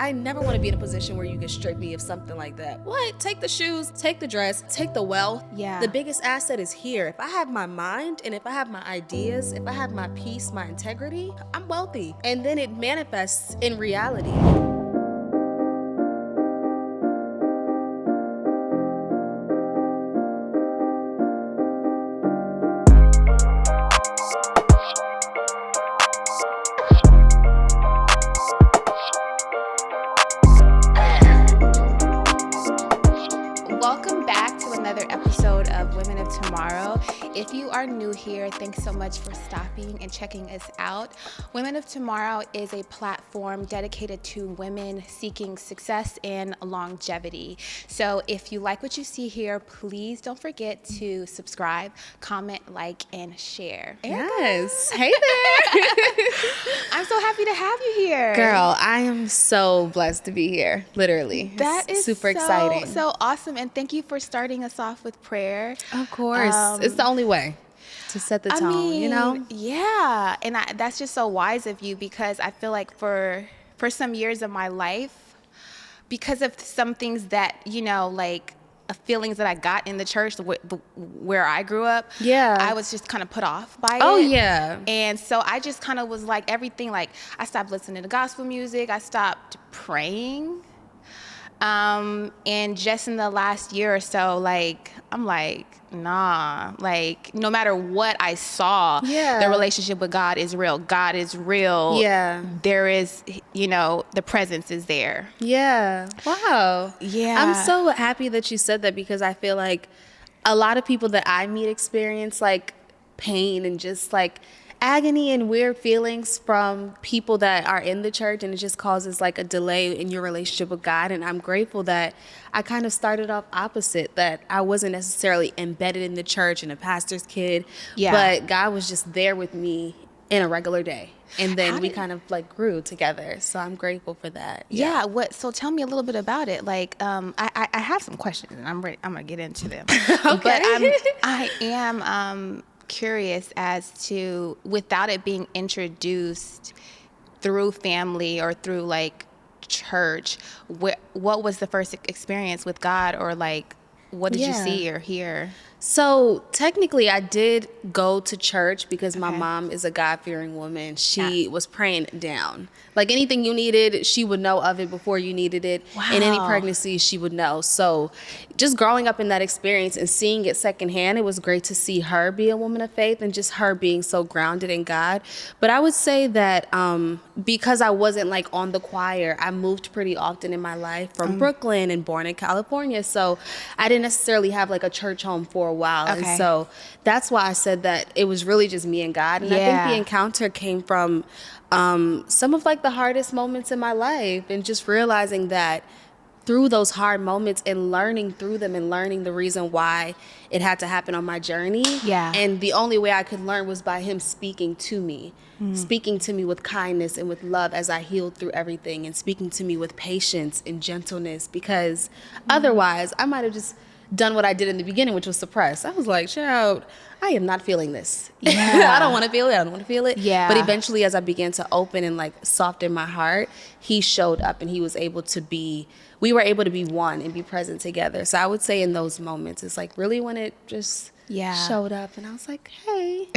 I never want to be in a position where you can strip me of something like that. What? Take the shoes, take the dress, take the wealth. Yeah. The biggest asset is here. If I have my mind and if I have my ideas, if I have my peace, my integrity, I'm wealthy. And then it manifests in reality. Welcome back to another episode of Women of TmrO. If you are new here, thanks so much for stopping and checking us out. Women of TmrO is a platform dedicated to women seeking success and longevity. So if you like what you see here, please don't forget to subscribe, comment, like, and share. Erica. Yes. Hey there. I'm so happy to have you here. Girl, I am so blessed to be here. Literally. That It's is super exciting. So awesome. And thank you for starting us off with prayer. Of course. It's the only way to set the tone, you know? Yeah. And that's just so wise of you, because I feel like for some years of my life, because of some things that, like feelings that I got in the church where I grew up, Yeah. I was just kind of put off by it. Oh, yeah. And so I just kind of was like everything, like I stopped listening to gospel music. I stopped praying. And just in the last year or so, like, I'm like, nah, like no matter what I saw, Yeah. the relationship with God is real. God is real. Yeah. There is, the presence is there. Yeah. Wow. Yeah. I'm so happy that you said that, because I feel like a lot of people that I meet experience like pain and just like agony and weird feelings from people that are in the church, and it just causes like a delay in your relationship with God. And I'm grateful that I kind of started off opposite, that I wasn't necessarily embedded in the church and a pastor's kid, but God was just there with me in a regular day. And then we kind of like grew together. So I'm grateful for that. Yeah. So tell me a little bit about it. Like, I have some questions and I'm gonna get into them. Okay. But I am curious as to, without it being introduced through family or through like church, what was the first experience with God, or like what did you see or hear? So technically I did go to church because my mom is a God-fearing woman. She was praying down. Like anything you needed, she would know of it before you needed it. Wow. In any pregnancy, she would know. So just growing up in that experience and seeing it secondhand, it was great to see her be a woman of faith and just her being so grounded in God. But I would say that because I wasn't like on the choir, I moved pretty often in my life from Brooklyn and born in California. So I didn't necessarily have like a church home for a while. Okay. And so that's why I said that it was really just me and God. And I think the encounter came from some of like the hardest moments in my life, and just realizing that through those hard moments and learning through them and learning the reason why it had to happen on my journey. Yeah. And the only way I could learn was by him speaking to me with kindness and with love as I healed through everything, and speaking to me with patience and gentleness, because otherwise I might have just done what I did in the beginning, which was suppress. I was like, child, I am not feeling this. Yeah. I don't want to feel it. I don't want to feel it. Yeah. But eventually, as I began to open and like soften my heart, he showed up, and we were able to be one and be present together. So I would say in those moments, it's like really when it just showed up, and I was like, hey,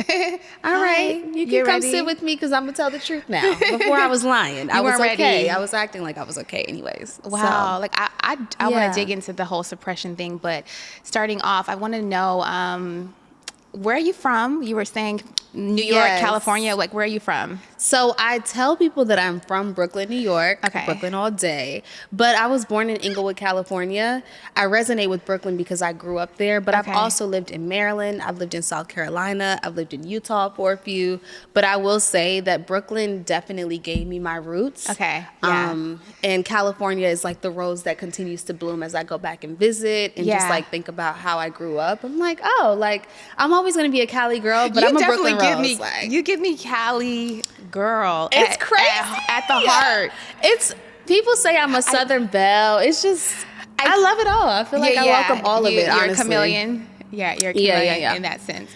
all right, you can come sit with me, because I'm going to tell the truth now. Before I was lying. I was okay. Ready. I was acting like I was okay anyways. Wow. So, like I want to dig into the whole suppression thing, but starting off, I want to know, where are you from? You were saying New York, California. Like, where are you from? So I tell people that I'm from Brooklyn, New York. Okay. Brooklyn all day. But I was born in Inglewood, California. I resonate with Brooklyn because I grew up there. But I've also lived in Maryland. I've lived in South Carolina. I've lived in Utah for a few. But I will say that Brooklyn definitely gave me my roots. Okay. Yeah. And California is like the rose that continues to bloom as I go back and visit and just like think about how I grew up. I'm like, oh, like I'm always going to be a Cali girl, but I'm a Brooklyn rose. You give me Cali girl. It's crazy. At the heart. It's people say I'm a Southern belle. It's just I love it all. I feel like I welcome all of it. You're honestly. a chameleon. Yeah, you're a Yeah, Kayla yeah, yeah. in that sense.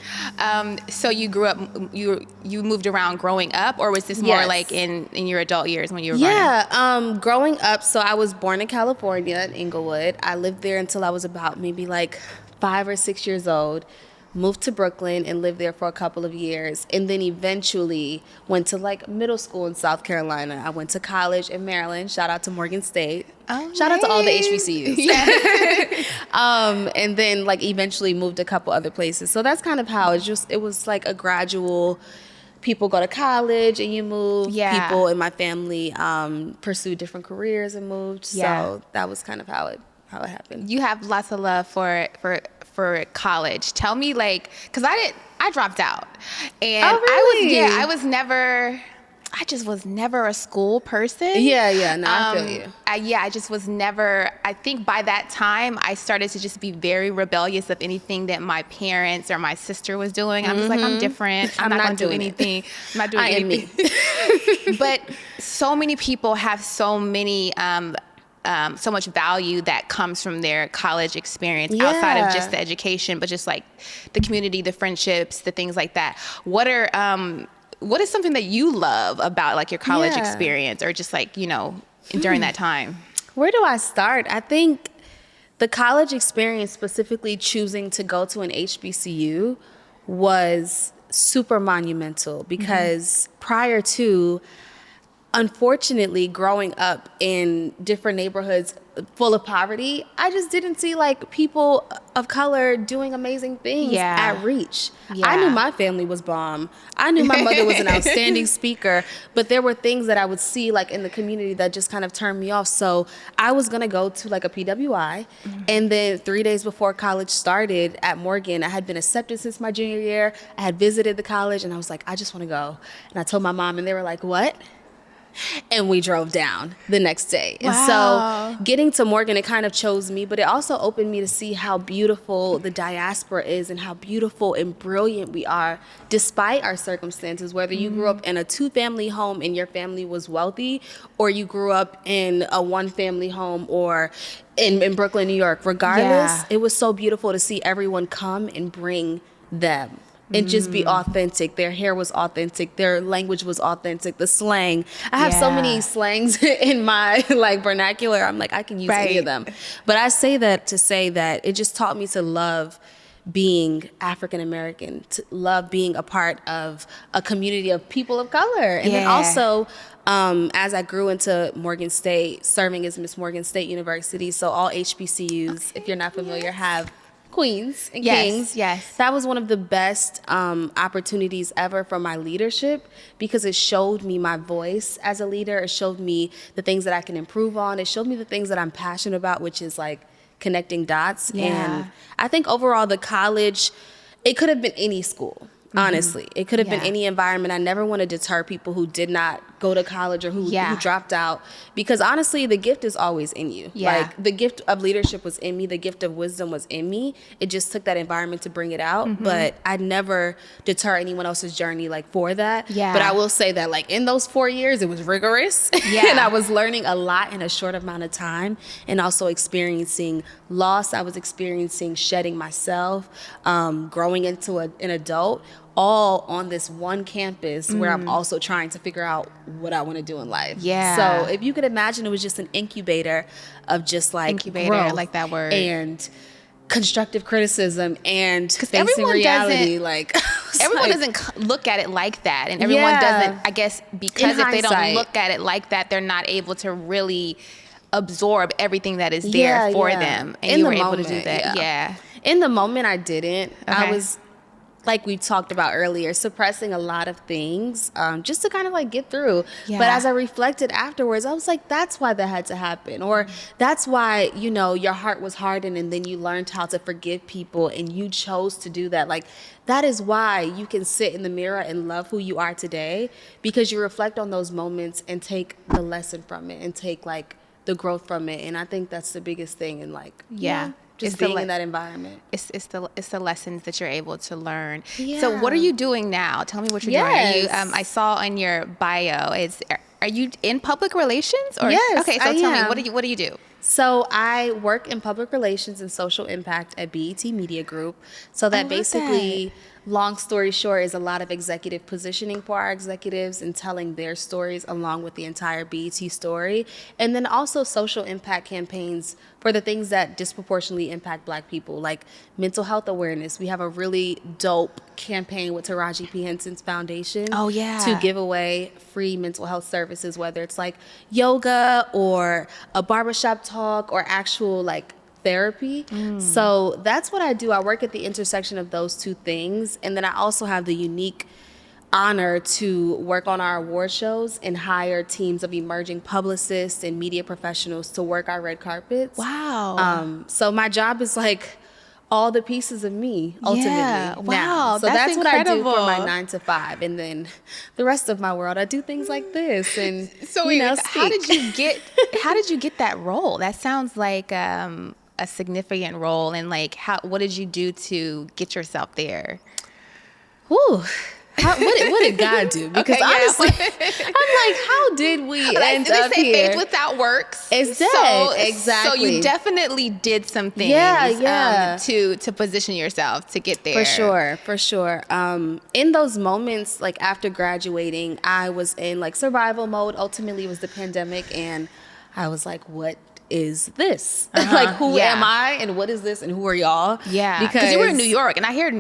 So you grew up, you moved around growing up, or was this more Yes. like in your adult years when you were growing up? Yeah, growing up, so I was born in California, in Inglewood. I lived there until I was about maybe like 5 or 6 years old. Moved to Brooklyn and lived there for a couple of years, and then eventually went to like middle school in South Carolina. I went to college in Maryland. Shout out to Morgan State. Oh, Shout out to all the nice. HBCUs. Yes. And then like eventually moved a couple other places. So that's kind of how it was like a gradual. People go to college and you move. Yeah. People in my family pursue different careers and moved. Yeah. So that was kind of how it happened. You have lots of love for college. Tell me, like, because I dropped out, and Oh, really? I just was never a school person. Yeah. No, I feel you. I just was never. I think by that time, I started to just be very rebellious of anything that my parents or my sister was doing. And I'm just like, I'm different. I'm not going to do doing it. anything. I'm not doing I am anything. But so many people have so much value that comes from their college experience outside of just the education, but just like the community, the friendships, the things like that. What is something that you love about like your college experience, or just like, during that time? Where do I start? I think the college experience, specifically choosing to go to an HBCU, was super monumental because prior to, unfortunately, growing up in different neighborhoods full of poverty, I just didn't see like people of color doing amazing things at reach. Yeah. I knew my family was bomb. I knew my mother was an outstanding speaker, but there were things that I would see like in the community that just kind of turned me off. So I was gonna go to like a PWI, and then 3 days before college started at Morgan, I had been accepted since my junior year. I had visited the college, and I was like, I just want to go. And I told my mom, and they were like, what? And we drove down the next day. Wow. And so getting to Morgan, it kind of chose me, but it also opened me to see how beautiful the diaspora is and how beautiful and brilliant we are despite our circumstances, whether you grew up in a 2-family home and your family was wealthy, or you grew up in a 1-family home or in Brooklyn, New York. Regardless, it was so beautiful to see everyone come and bring them. And just be authentic. Their hair was authentic. Their language was authentic. The slang. I have so many slangs in my like vernacular. I'm like, I can use any of them. But I say that to say that it just taught me to love being African American, to love being a part of a community of people of color. And then also, as I grew into Morgan State, serving as Miss Morgan State University. So all HBCUs, if you're not familiar, have queens and kings. Yes. That was one of the best opportunities ever for my leadership, because it showed me my voice as a leader. It showed me the things that I can improve on. It showed me the things that I'm passionate about, which is like connecting dots. And I think overall the college, it could have been any school. Honestly, it could have been any environment. I never want to deter people who did not go to college or who dropped out, because honestly, the gift is always in you. Like the gift of leadership was in me. The gift of wisdom was in me. It just took that environment to bring it out. But I'd never deter anyone else's journey like for that. But I will say that like in those 4 years, it was rigorous. And I was learning a lot in a short amount of time, and also experiencing loss. I was experiencing shedding myself, growing into an adult, all on this one campus where I'm also trying to figure out what I want to do in life. So if you could imagine, it was just an incubator of just like growth, I like that word, and constructive criticism and facing reality. Like everyone doesn't look at it like that, and everyone doesn't. I guess because if they don't look at it like that, they're not able to really absorb everything that is there for them. And you were able to do that. In the moment, I didn't. I was, like we talked about earlier, suppressing a lot of things just to kind of like get through. But as I reflected afterwards, I was like, that's why that had to happen. Or that's why, your heart was hardened and then you learned how to forgive people and you chose to do that. Like, that is why you can sit in the mirror and love who you are today, because you reflect on those moments and take the lesson from it and take like the growth from it. And I think that's the biggest thing in like, just being in that environment. It's the lessons that you're able to learn. So what are you doing now? Tell me what you're doing. I saw in your bio, are you in public relations? Or? Yes, Okay, so tell me, what do you do? So I work in public relations and social impact at BET Media Group. So that basically, long story short, is a lot of executive positioning for our executives and telling their stories along with the entire BET story. And then also social impact campaigns for the things that disproportionately impact Black people, like mental health awareness. We have a really dope campaign with Taraji P. Henson's foundation to give away free mental health services, whether it's like yoga or a barbershop talk or actual like therapy. So that's what I do. I work at the intersection of those two things. And then I also have the unique honor to work on our award shows and hire teams of emerging publicists and media professionals to work our red carpets. Wow. So my job is like all the pieces of me ultimately. Yeah. Now. Wow. So that's what I do for my incredible. 9 to 5. And then the rest of my world, I do things like this. And So you wait, know, how did speak. you get that role? That sounds like a significant role. And like, what did you do to get yourself there? Whew. What did God do? Because honestly, I'm like, how did we end up say here? faith without works. It's dead. Exactly. So you definitely did some things to position yourself to get there. For sure. In those moments, like after graduating, I was in like survival mode. Ultimately, it was the pandemic, and I was like, what is this? Like, who am I, and what is this, and who are y'all? Yeah, because you were in New York, and I hear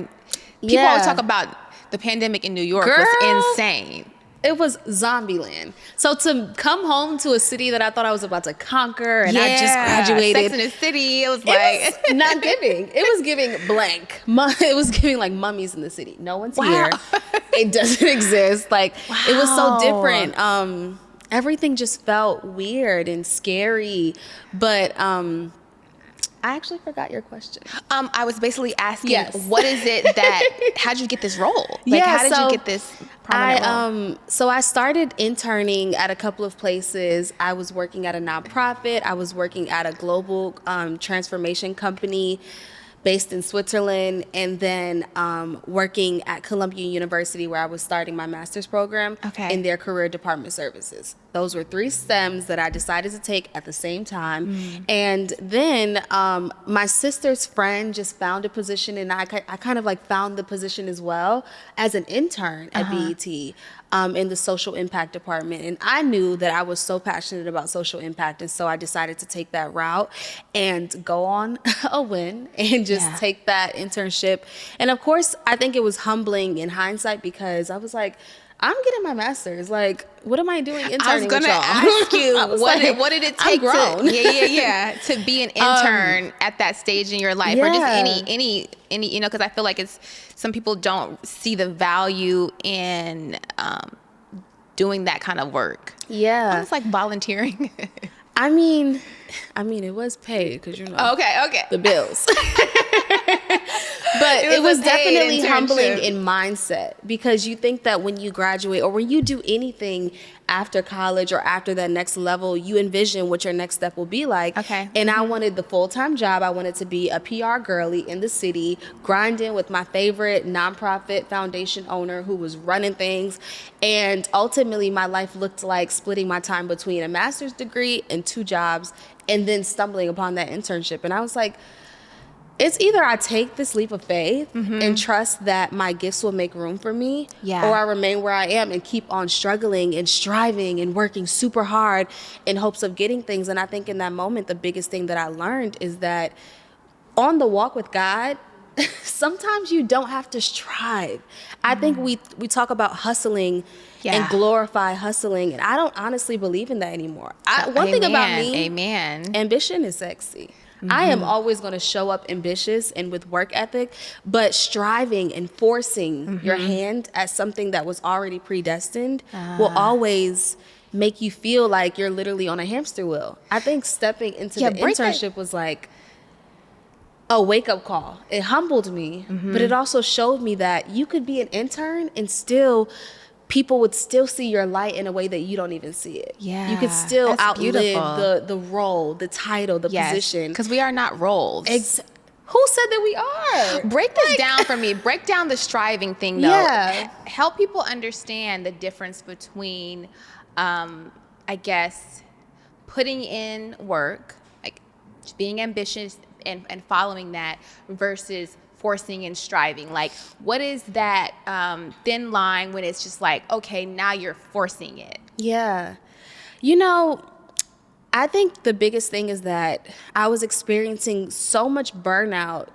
people always talk about the pandemic in New York was insane. It was zombie land. So to come home to a city that I thought I was about to conquer, and I just graduated. Sex in the City. It was like not giving. It was giving blank. It was giving like mummies in the city. No one's here. It doesn't exist. Like it was so different. Everything just felt weird and scary. But I actually forgot your question. I was basically asking, what is it that, how'd you get this role? Like, how did you get this prominent role? So I started interning at a couple of places. I was working at a nonprofit. I was working at a global transformation company based in Switzerland, and then working at Columbia University, where I was starting my master's program in their career department services. Those were 3 STEMs that I decided to take at the same time. And then my sister's friend just found a position, and I kind of like found the position as well as an intern at BET in the social impact department. And I knew that I was so passionate about social impact, and so I decided to take that route and go on a win and just take that internship. And of course, I think it was humbling in hindsight, because I was like, I'm getting my master's. Like, what am I doing interning I was going to with y'all? ask you, what did it take to be an intern at that stage in your life, or just any, you know, because I feel like some people don't see the value in doing that kind of work. Yeah. Almost like volunteering. I mean, it was paid because, you know, the bills. But it was definitely humbling in mindset, because you think that when you graduate or when you do anything after college or after that next level, you envision what your next step will be like. And I wanted the full-time job. I wanted to be a PR girly in the city, grinding with my favorite nonprofit foundation owner who was running things. And ultimately, my life looked like splitting my time between a master's degree and 2 jobs, and then stumbling upon that internship. And I was like, it's either I take this leap of faith and trust that my gifts will make room for me, or I remain where I am and keep on struggling and striving and working super hard in hopes of getting things. And I think in that moment, the biggest thing that I learned is that on the walk with God, sometimes you don't have to strive. I think we talk about hustling and glorify hustling, and I don't honestly believe in that anymore. One thing about me, ambition is sexy. I am always going to show up ambitious and with work ethic, but striving and forcing your hand at something that was already predestined will always make you feel like you're literally on a hamster wheel. I think stepping into the internship was like a wake-up call. It humbled me, but it also showed me that you could be an intern and still people would still see your light in a way that you don't even see it. You could still outlive the role, the title, the position. Because we are not roles. Who said that we are? Break this down for me. Break down the striving thing, though. Help people understand the difference between, I guess, putting in work, like being ambitious and following that versus forcing and striving? Like, what is that thin line when it's just like, okay, now you're forcing it? Yeah. You know, I think the biggest thing is that I was experiencing so much burnout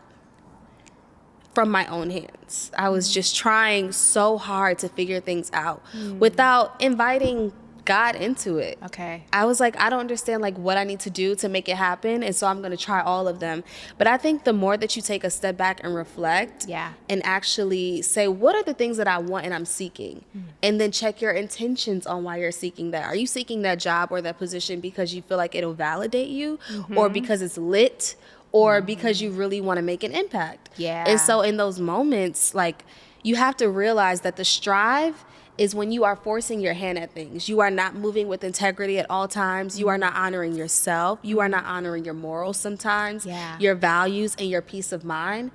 from my own hands. I was just trying so hard to figure things out without inviting God into it. Okay. I was like, I don't understand like what I need to do to make it happen, and so I'm going to try all of them. But I think the more that you take a step back and reflect, and actually say, what are the things that I want and I'm seeking, and then check your intentions on why you're seeking that. Are you seeking that job or that position because you feel like it'll validate you, or because it's lit, or because you really want to make an impact? And so in those moments, like, you have to realize that the strive is when you are forcing your hand at things. You are not moving with integrity at all times. You are not honoring yourself. You are not honoring your morals sometimes, your values, and your peace of mind.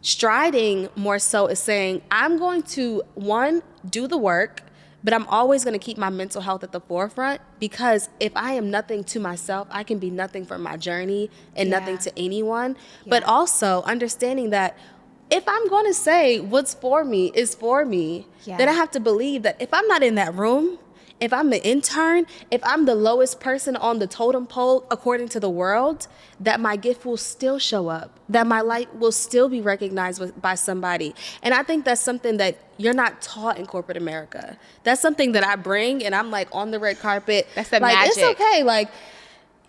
Striding more so is saying, I'm going to, one, do the work, but I'm always going to keep my mental health at the forefront, because if I am nothing to myself, I can be nothing for my journey and nothing to anyone. But also understanding that if I'm going to say what's for me is for me, then I have to believe that if I'm not in that room, if I'm the intern, if I'm the lowest person on the totem pole according to the world, that my gift will still show up, that my light will still be recognized by somebody. And I think that's something that you're not taught in corporate America. That's something that I bring, and I'm like on the red carpet. That's the like, magic. It's okay. Like,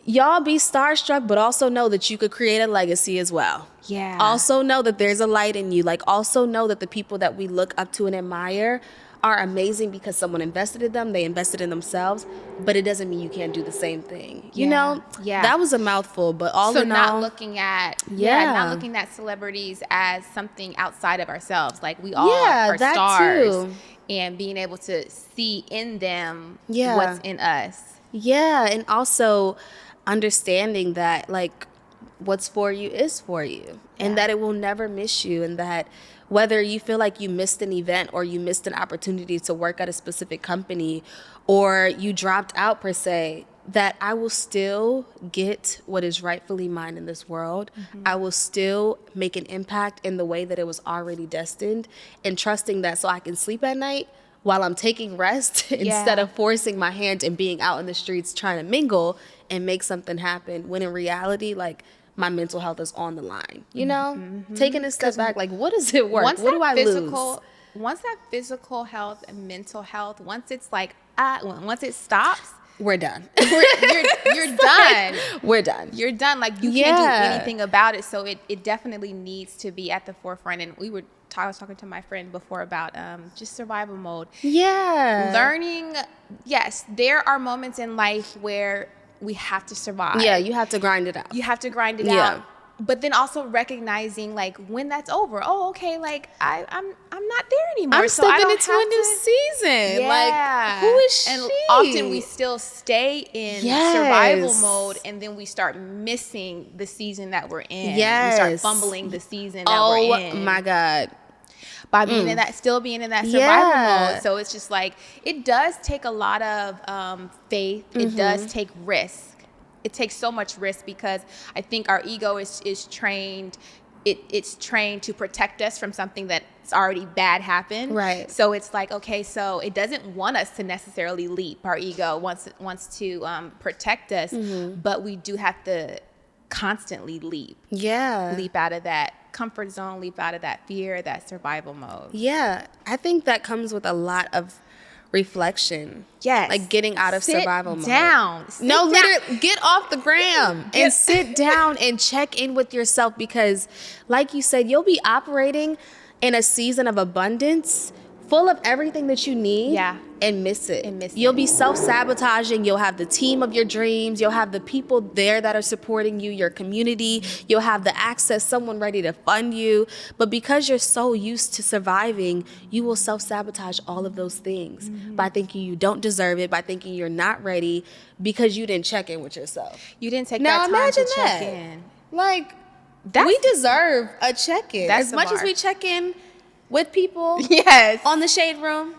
y'all be starstruck, but also know that you could create a legacy as well. Also know that there's a light in you. Like, also know that the people that we look up to and admire are amazing because someone invested in them, they invested in themselves, but it doesn't mean you can't do the same thing. You know? That was a mouthful, but all in all. So not looking at, not looking at celebrities as something outside of ourselves. Like, we all are stars. Too. And being able to see in them what's in us. And also understanding that, like, what's for you is for you, and that it will never miss you, and that whether you feel like you missed an event or you missed an opportunity to work at a specific company or you dropped out per se, that I will still get what is rightfully mine in this world. I will still make an impact in the way that it was already destined, and trusting that so I can sleep at night while I'm taking rest instead of forcing my hand and being out in the streets trying to mingle and make something happen, when in reality, like, my mental health is on the line, you know? Taking a step back, like, what does it work? What do I lose? Once that physical health and mental health, once it's like, once it stops, we're done. You're done. We're done. You're done. Like, you can't do anything about it. So it definitely needs to be at the forefront. And I was talking to my friend before about just survival mode. Learning, yes, there are moments in life where we have to survive. You have to grind it out. You have to grind it out. But then also recognizing, like, when that's over, oh, okay, like, I'm not there anymore. I'm stepping into a new season. Like, who is she? And often we still stay in survival mode, and then we start missing the season that we're in. We start fumbling the season that we're in. Oh my God. By being in that, still being in that survival mode. So it's just like, it does take a lot of faith. It does take risk. It takes so much risk, because I think our ego is trained. It's trained to protect us from something that's already bad happened. Right. So it's like, okay, so it doesn't want us to necessarily leap. Our ego wants to protect us, but we do have to constantly leap. Leap out of that comfort zone, leap out of that fear, that survival mode. I think that comes with a lot of reflection. Like getting out of survival mode. Literally get off the gram and sit down and check in with yourself, because like you said, you'll be operating in a season of abundance, full of everything that you need, and miss it. You'll be self-sabotaging. You'll have the team of your dreams. You'll have the people there that are supporting you, your community. You'll have the access, someone ready to fund you. But because you're so used to surviving, you will self-sabotage all of those things by thinking you don't deserve it, by thinking you're not ready, because you didn't check in with yourself. You didn't take that time to check in. Like, we deserve a check-in. As much as we check in with people on the Shade Room,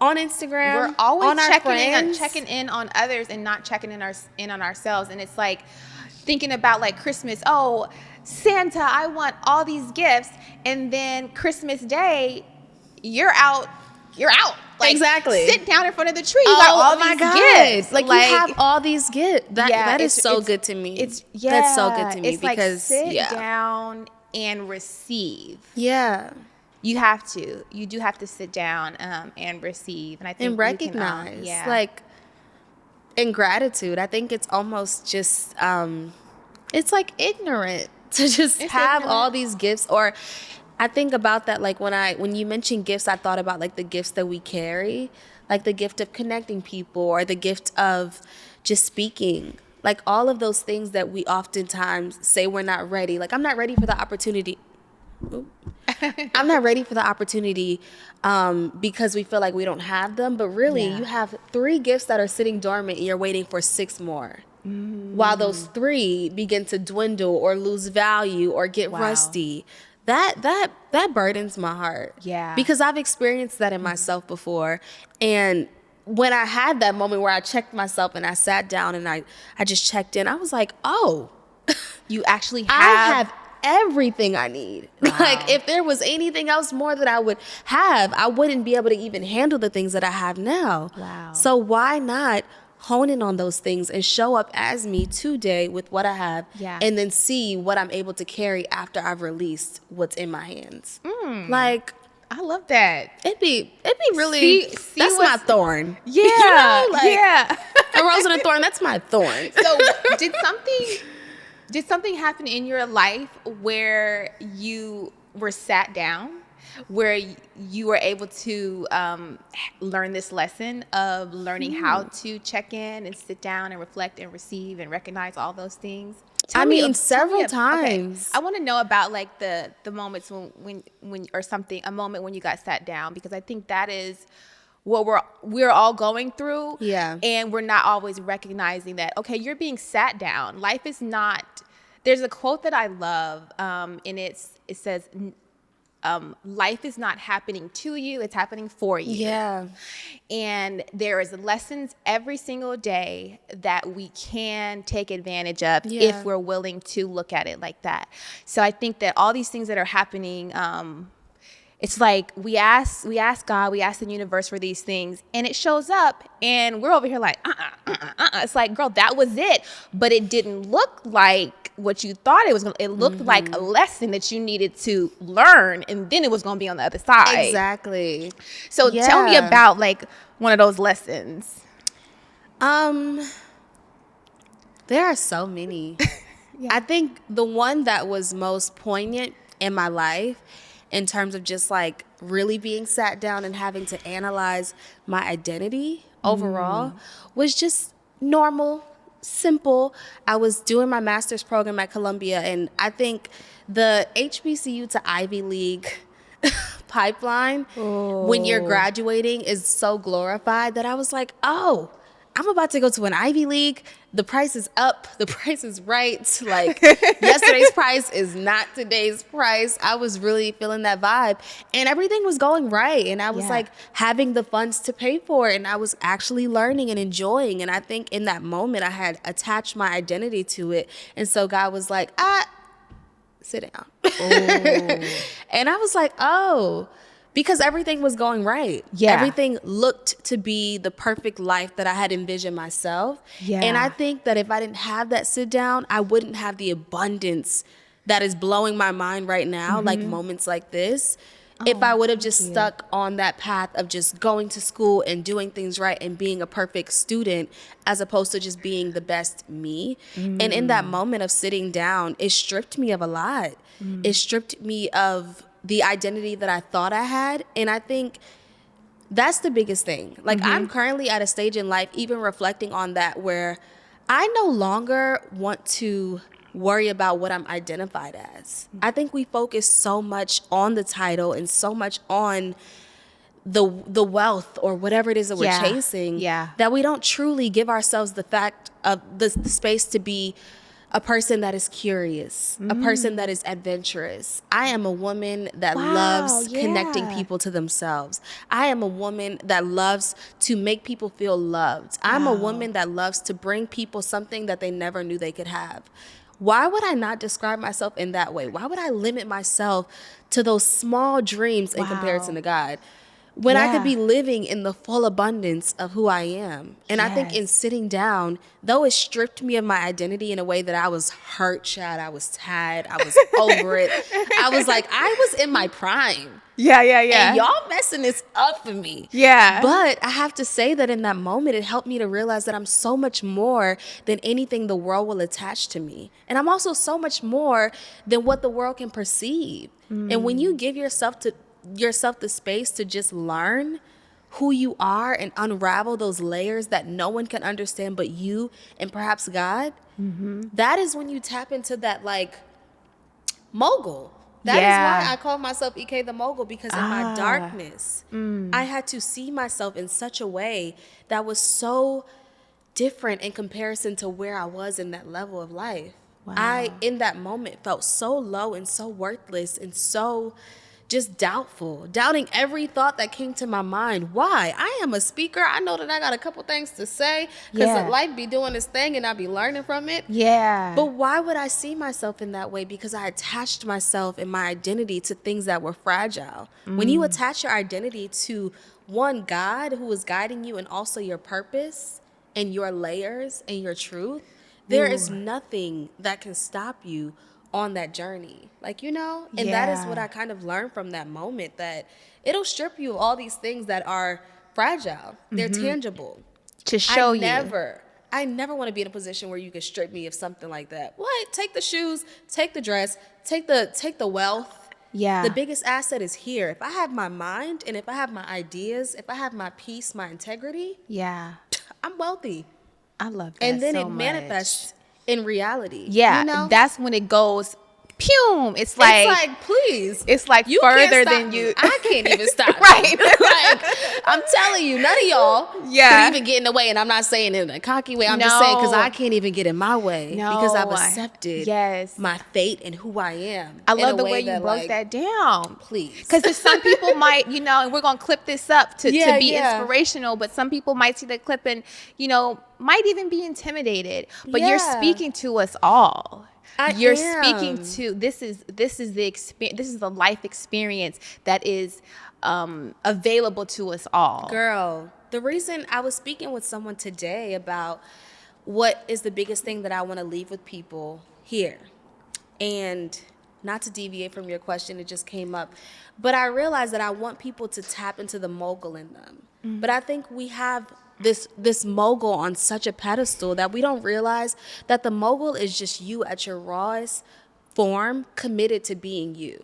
on Instagram. We're always on our friends. checking in on others and not checking in on ourselves. And it's like thinking about like Christmas. Oh, Santa, I want all these gifts. And then Christmas Day, you're out. Like, exactly. sit down in front of the tree. You got all these gifts. Like, you have all these gifts. That is so good to me. That's so good to me, it's because like sit down and receive. Yeah. You have to. You do have to sit down and receive. And I think and recognize. Like, in gratitude. I think it's almost just, it's like ignorant to just have all these gifts. Or I think about that, like when you mentioned gifts, I thought about like the gifts that we carry, like the gift of connecting people or the gift of just speaking, like all of those things that we oftentimes say we're not ready. Like, I'm not ready for the opportunity. I'm not ready for the opportunity because we feel like we don't have them. But really, you have 3 gifts that are sitting dormant and you're waiting for 6 more. While those 3 begin to dwindle or lose value or get rusty. That burdens my heart. Yeah. Because I've experienced that in myself before. And when I had that moment where I checked myself and I sat down and I just checked in, I was like, oh, you actually I have everything I need. Wow. Like, if there was anything else more that I would have, I wouldn't be able to even handle the things that I have now. Wow. So why not hone in on those things and show up as me today with what I have, and then see what I'm able to carry after I've released what's in my hands. Like, I love that. It'd be really, see that's my thorn. Yeah. You know? Like, a rose and a thorn, that's my thorn. So did something happen in your life where you were sat down, where you were able to learn this lesson of learning how to check in and sit down and reflect and receive and recognize all those things? Several times. Okay. I want to know about like the moments when or something, a moment when you got sat down, because I think that is what we're all going through. Yeah. And we're not always recognizing that, okay, you're being sat down. Life is not, there's a quote that I love, and it says, life is not happening to you, it's happening for you. Yeah. And there is lessons every single day that we can take advantage of if we're willing to look at it like that. So I think that all these things that are happening, it's like we ask God, we ask the universe for these things, and it shows up, and we're over here like, It's like, girl, that was it, but it didn't look like what you thought it was going to. It looked like a lesson that you needed to learn, and then it was going to be on the other side. Exactly. So tell me about like one of those lessons. There are so many. I think the one that was most poignant in my life, in terms of just like really being sat down and having to analyze my identity overall, was just normal, simple. I was doing my master's program at Columbia, and I think the HBCU to Ivy League pipeline when you're graduating is so glorified that I was like, oh, I'm about to go to an Ivy League. The price is up. The price is right. Like, yesterday's price is not today's price. I was really feeling that vibe, and everything was going right. And I was like having the funds to pay for it. And I was actually learning and enjoying. And I think in that moment I had attached my identity to it. And so God was like, sit down. And I was like, oh, because everything was going right. Yeah. Everything looked to be the perfect life that I had envisioned myself. Yeah. And I think that if I didn't have that sit down, I wouldn't have the abundance that is blowing my mind right now, like moments like this. If I would have just stuck on that path of just going to school and doing things right and being a perfect student, as opposed to just being the best me. And in that moment of sitting down, it stripped me of a lot. It stripped me of the identity that I thought I had. And I think that's the biggest thing. Like, I'm currently at a stage in life, even reflecting on that, where I no longer want to worry about what I'm identified as. I think we focus so much on the title and so much on the wealth or whatever it is that we're chasing, that we don't truly give ourselves the fact of the space to be a person that is curious, a person that is adventurous. I am a woman that loves connecting people to themselves. I am a woman that loves to make people feel loved. I'm a woman that loves to bring people something that they never knew they could have. Why would I not describe myself in that way? Why would I limit myself to those small dreams in comparison to God? When I could be living in the full abundance of who I am. And I think in sitting down, though it stripped me of my identity in a way that I was hurt, child, I was tired, I was over it. I was like, I was in my prime. And y'all messing this up for me. But I have to say that in that moment, it helped me to realize that I'm so much more than anything the world will attach to me. And I'm also so much more than what the world can perceive. And when you give yourself the space to just learn who you are and unravel those layers that no one can understand but you and perhaps God, that is when you tap into that like mogul. That is why I call myself EK the Mogul, because in my darkness, I had to see myself in such a way that was so different in comparison to where I was in that level of life. I, in that moment, felt so low and so worthless and so just doubting every thought that came to my mind. Why? I am a speaker. I know that I got a couple things to say because life be doing this thing and I be learning from it. But why would I see myself in that way? Because I attached myself and my identity to things that were fragile. When you attach your identity to one, God who is guiding you, and also your purpose and your layers and your truth, there is nothing that can stop you on that journey, like, you know, and that is what I kind of learned from that moment, that it'll strip you of all these things that are fragile. They're tangible. To show you. I never want to be in a position where you can strip me of something like that. What? Take the shoes, take the dress, take the wealth. The biggest asset is here. If I have my mind and if I have my ideas, if I have my peace, my integrity, I'm wealthy. I love that. And then so it manifests in reality. You know? That's when it goes, pew. It's like please. It's like you further than me. you. I can't even stop. Right. Like, I'm telling you, none of y'all could even get in the way. And I'm not saying it in a cocky way. I'm just saying because I can't even get in my way because I've accepted my fate and who I am. I love the way you broke that down. Please. Because some people might, you know, and we're going to clip this up to be inspirational, but some people might see the clip and, you know, might even be intimidated. But you're speaking to us all. You're speaking to this is the experience. This is the life experience that is available to us all. Girl, the reason I was speaking with someone today about what is the biggest thing that I want to leave with people here, and not to deviate from your question, it just came up, but I realized that I want people to tap into the mogul in them. But I think we have this mogul on such a pedestal that we don't realize that the mogul is just you at your rawest form, committed to being you.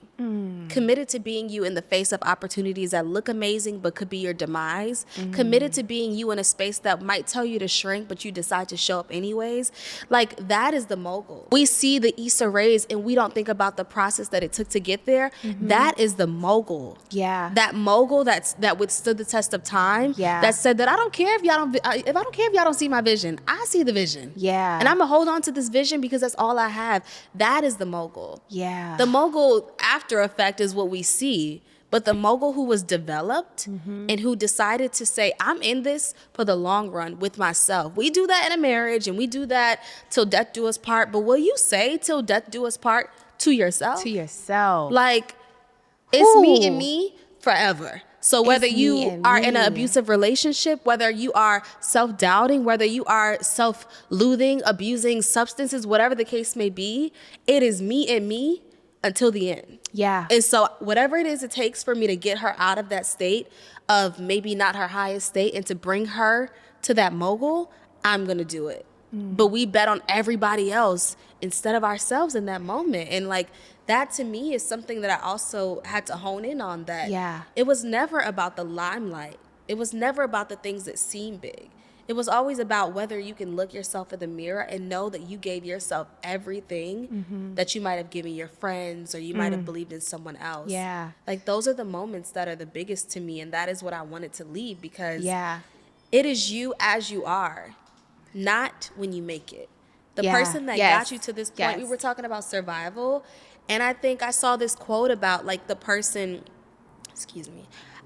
Committed to being you in the face of opportunities that look amazing but could be your demise. Committed to being you in a space that might tell you to shrink but you decide to show up anyways. Like, that is the mogul. We see the Issa Rays and we don't think about the process that it took to get there. That is the mogul. That mogul that withstood the test of time. That said that I don't care if y'all don't see my vision. I see the vision. And I'm gonna hold on to this vision because that's all I have. That is the mogul. The mogul after effect is what we see, but the mogul who was developed and who decided to say, I'm in this for the long run with myself. We do that in a marriage and we do that till death do us part, but will you say till death do us part to yourself? To yourself. Like, it's me and me forever. So whether you are in an abusive relationship, whether you are self-doubting, whether you are self-loathing, abusing substances, whatever the case may be, it is me and me until the end. And so whatever it is it takes for me to get her out of that state of maybe not her highest state and to bring her to that mogul, I'm going to do it. But we bet on everybody else instead of ourselves in that moment. And like, that to me is something that I also had to hone in on, that it was never about the limelight. It was never about the things that seem big. It was always about whether you can look yourself in the mirror and know that you gave yourself everything that you might have given your friends or you might have believed in someone else. Like, those are the moments that are the biggest to me, and that is what I wanted to leave, because it is you as you are, not when you make it. the person that got you to this point. We were talking about survival, and I think I saw this quote about like the person,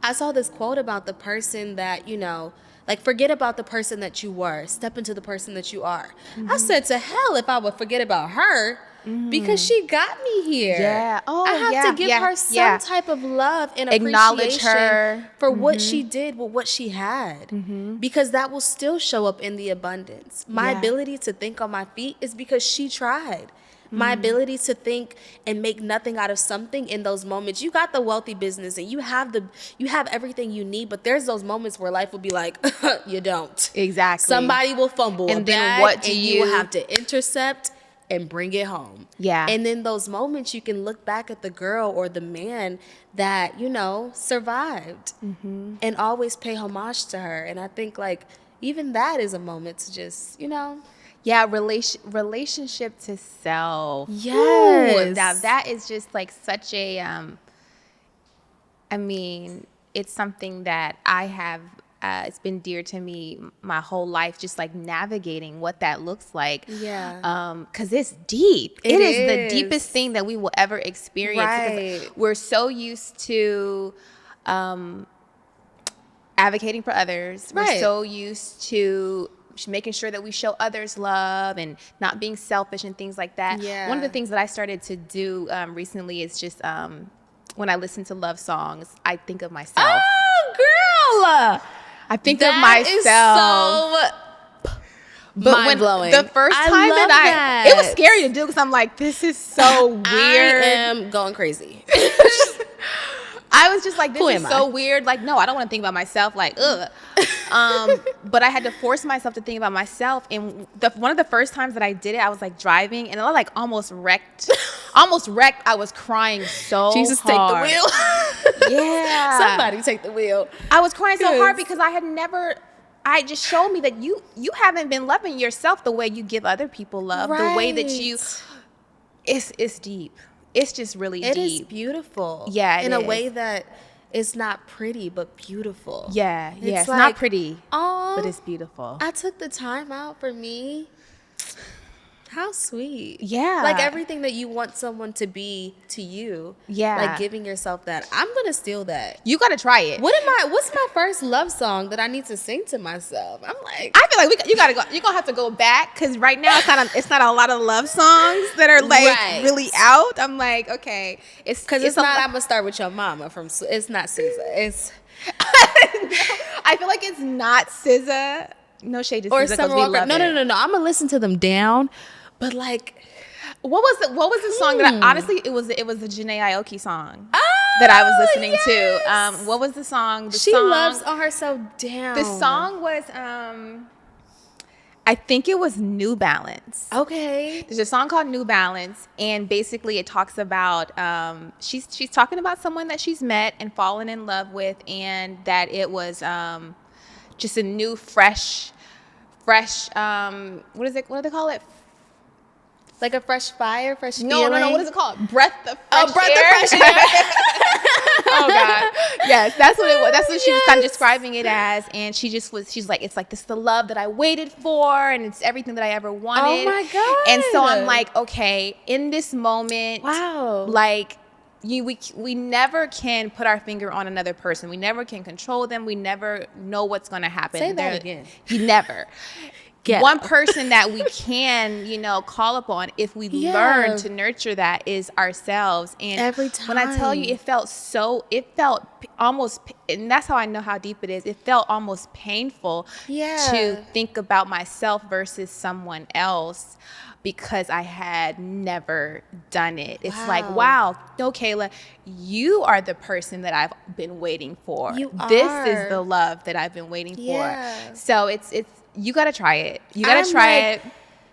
I saw this quote about the person that, you know, like, forget about the person that you were, step into the person that you are. I said, to hell if I would forget about her, because she got me here. Yeah. Oh, I have to give her some type of love and acknowledge appreciation her for what she did with what she had, because that will still show up in the abundance. My ability to think on my feet is because she tried. My ability to think and make nothing out of something in those moments. You got the wealthy business and you have everything you need, but there's those moments where life will be like, you don't. Exactly. Somebody will fumble and a then bag, what do and you will have to intercept and bring it home. Yeah. And in those moments, you can look back at the girl or the man that, you know, survived and always pay homage to her. And I think, like, even that is a moment to just, you know. Yeah, relationship to self. Yes. Ooh, now that is just like such a, I mean, it's something that I have, it's been dear to me my whole life, just like navigating what that looks like. Yeah. 'Cause it's deep. It is the is. deepest thing that we will ever experience. Right. Because we're so used to, advocating for others. Right. We're so used to making sure that we show others love and not being selfish and things like that. Yeah. One of the things that I started to do recently is just when I listen to love songs, I think of myself. Oh, girl! I think of myself. Is so mind-blowing. The first time that it was scary to do because I'm like, this is so weird. I am going crazy. I was just like, this is so weird. Like, no, I don't want to think about myself. Like, ugh. But I had to force myself to think about myself. And one of the first times that I did it, I was like driving and I like almost wrecked. I was crying so Jesus, hard. take the wheel. Yeah. Somebody take the wheel. I was crying so hard because it just showed me that you haven't been loving yourself the way you give other people love. Right. The way that you, it's deep. It's just really deep. It is beautiful. Yeah, in a way that is not pretty, but beautiful. Yeah, it's like, not pretty, but it's beautiful. I took the time out for me. How sweet. Yeah. Like everything that you want someone to be to you. Yeah. Like giving yourself that. I'm going to steal that. You got to try it. What's my first love song that I need to sing to myself? I'm like, I feel like you got to go. You're going to have to go back because right now it's not a lot of love songs that are like really out. I'm like, okay. It's not, I'm going to start with Your Mama it's not SZA. It's. I feel like it's not SZA. No shade to SZA because we love it. No. I'm going to listen to them down. But like, what was the song that honestly it was a Janae Aoki song that I was listening to. What was the song? She loves On Herself Down. The song was I think it was New Balance. Okay. There's a song called New Balance, and basically it talks about she's talking about someone that she's met and fallen in love with, and that it was just a new fresh what do they call it? Like a fresh fire, fresh feeling? No. What is it called? Breath of fresh air. Breath of fresh air. Oh, God. Yes, that's what it was. That's what she was kind of describing it as. And she's like, it's like, this is the love that I waited for. And it's everything that I ever wanted. Oh, my God. And so I'm like, okay, in this moment, wow, like, we never can put our finger on another person. We never can control them. We never know what's going to happen. Say that again. You never. One person that we can, call upon if we learn to nurture that is ourselves. And every time, when I tell you, it felt almost, and that's how I know how deep it is. It felt almost painful to think about myself versus someone else because I had never done it. It's like, wow, no, Kayla, you are the person that I've been waiting for. This is the love that I've been waiting for. So it's. You got to try it. You got to try it.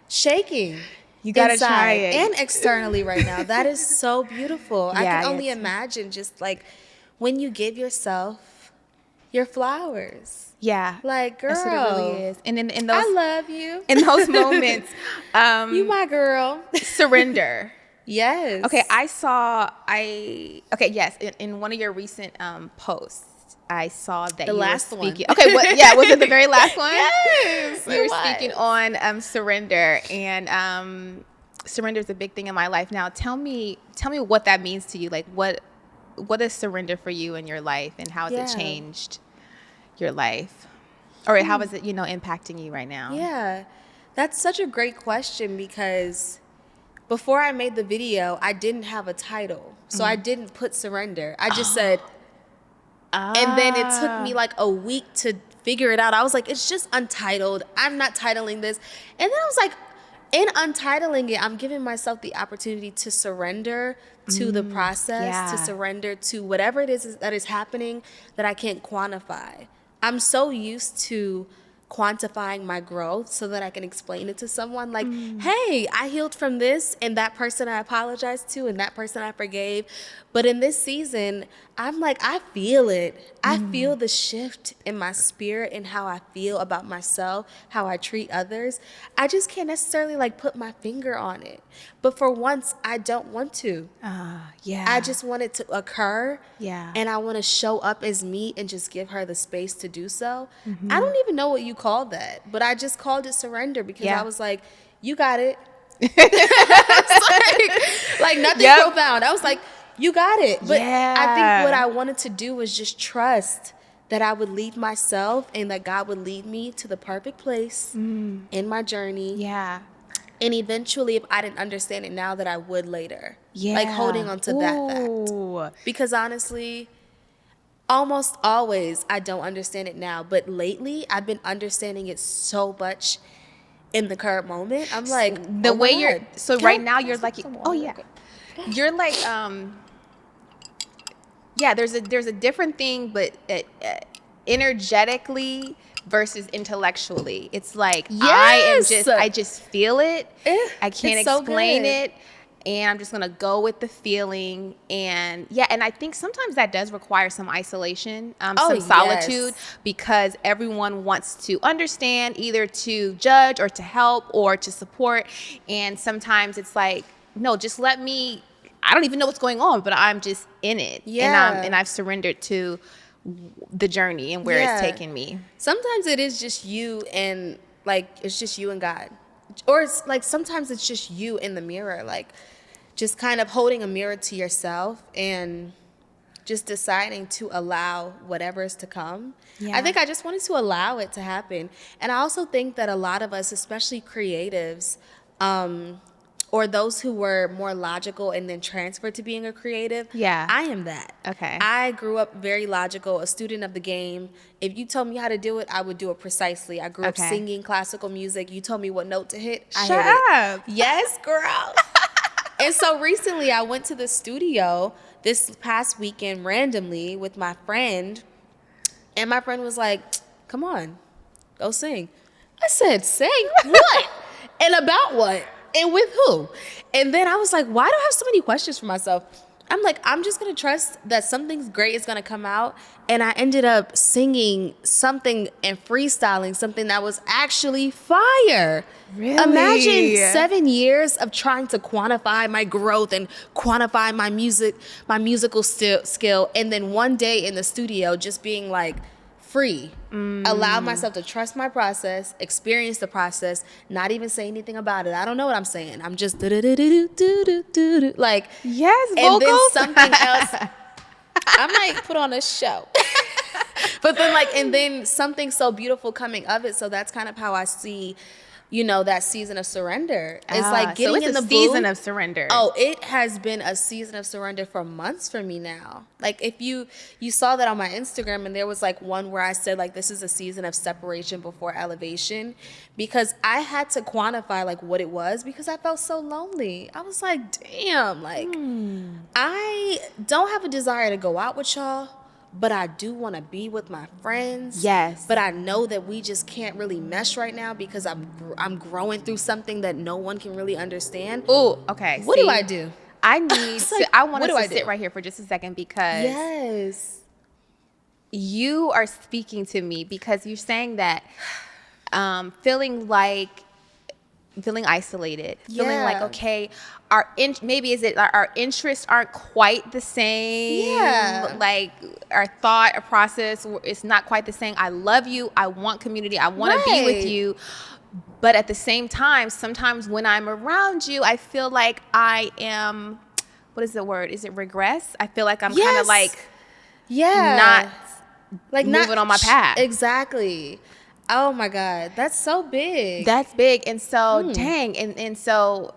Shaking. You got to try it. And externally right now. That is so beautiful. I can only imagine just like when you give yourself your flowers. Yeah. Like, girl. That's what it really is. And in those, I love you. In those moments. You my girl. Surrender. Yes. Okay, yes. In one of your recent posts, I saw that The you last were one. speaking. Okay, was it the very last one? Yes, You were speaking on surrender, and surrender is a big thing in my life now. Tell me what that means to you. Like, what is surrender for you in your life, and how has it changed your life, or how is it impacting you right now? Yeah, that's such a great question, because before I made the video, I didn't have a title. So I didn't put surrender. I just said, and then it took me like a week to figure it out. I was like, it's just untitled. I'm not titling this. And then I was like, in untitling it, I'm giving myself the opportunity to surrender to the process, to surrender to whatever it is that is happening that I can't quantify. I'm so used to quantifying my growth so that I can explain it to someone, like, hey, I healed from this, and that person I apologized to, and that person I forgave. But in this season, I'm like, I feel it. I feel the shift in my spirit and how I feel about myself, how I treat others. I just can't necessarily like put my finger on it. But for once, I don't want to. I just want it to occur. Yeah. And I want to show up as me and just give her the space to do so. I don't even know what you call that, but I just called it surrender, because I was like, you got it. like nothing profound. I was like, you got it. But I think what I wanted to do was just trust that I would lead myself and that God would lead me to the perfect place in my journey. Yeah. And eventually, if I didn't understand it now, that I would later. Like holding on to that fact. Because honestly, almost always I don't understand it now. But lately, I've been understanding it so much in the current moment. I'm like, the oh way my you're, God. so right now you're like, you're like, yeah, there's a different thing, but energetically versus intellectually. It's like, I just feel it. I can't explain it. And I'm just going to go with the feeling. And and I think sometimes that does require some isolation, some solitude, because everyone wants to understand, either to judge or to help or to support. And sometimes it's like, no, just let me, I don't even know what's going on, but I'm just in it. And I've surrendered to the journey and where it's taken me. Sometimes it is just you, and like it's just you and God. Or it's like sometimes it's just you in the mirror, like just kind of holding a mirror to yourself and just deciding to allow whatever is to come. I think I just wanted to allow it to happen. And I also think that a lot of us, especially creatives, or those who were more logical and then transferred to being a creative. I am that. Okay. I grew up very logical, a student of the game. If you told me how to do it, I would do it precisely. I grew up singing classical music. You told me what note to hit, I hit it. Yes, girl. And so recently I went to the studio this past weekend randomly with my friend, and my friend was like, come on, go sing. I said, sing? What? And about what? And with who? And then I was like, why do I have so many questions for myself? I'm like, I'm just going to trust that something great is going to come out. And I ended up singing something and freestyling something that was actually fire. Really? Imagine 7 years of trying to quantify my growth and quantify my musical skill. And then one day in the studio just being like, free. Allow myself to trust my process, experience the process, not even say anything about it. I don't know what I'm saying. I'm just like, yes, vocals. And then something else. I might put on a show. But then and then something so beautiful coming of it. So that's kind of how I see, that season of surrender. It's like getting in the season of surrender. Oh, it has been a season of surrender for months for me now. Like if you saw that on my Instagram, and there was like one where I said like this is a season of separation before elevation, because I had to quantify like what it was, because I felt so lonely. I was like, damn, like I don't have a desire to go out with y'all, but I do want to be with my friends. Yes. But I know that we just can't really mesh right now because I'm growing through something that no one can really understand. Oh, okay. What do I do? I need to, I want us to sit right here for just a second, because you are speaking to me, because you're saying that feeling like feeling isolated, feeling like, Yeah. okay, maybe is it our interests aren't quite the same, Yeah. like our thought or process, it's not quite the same. I love you, I want community, I want to be with Right. you, but at the same time, sometimes when I'm around you, I feel like I am, what is the word? Is it regress? I feel like I'm kind of Yes. like Yeah. not Like moving on my path. Exactly. Oh my God. That's so big. That's big. And so, dang. And so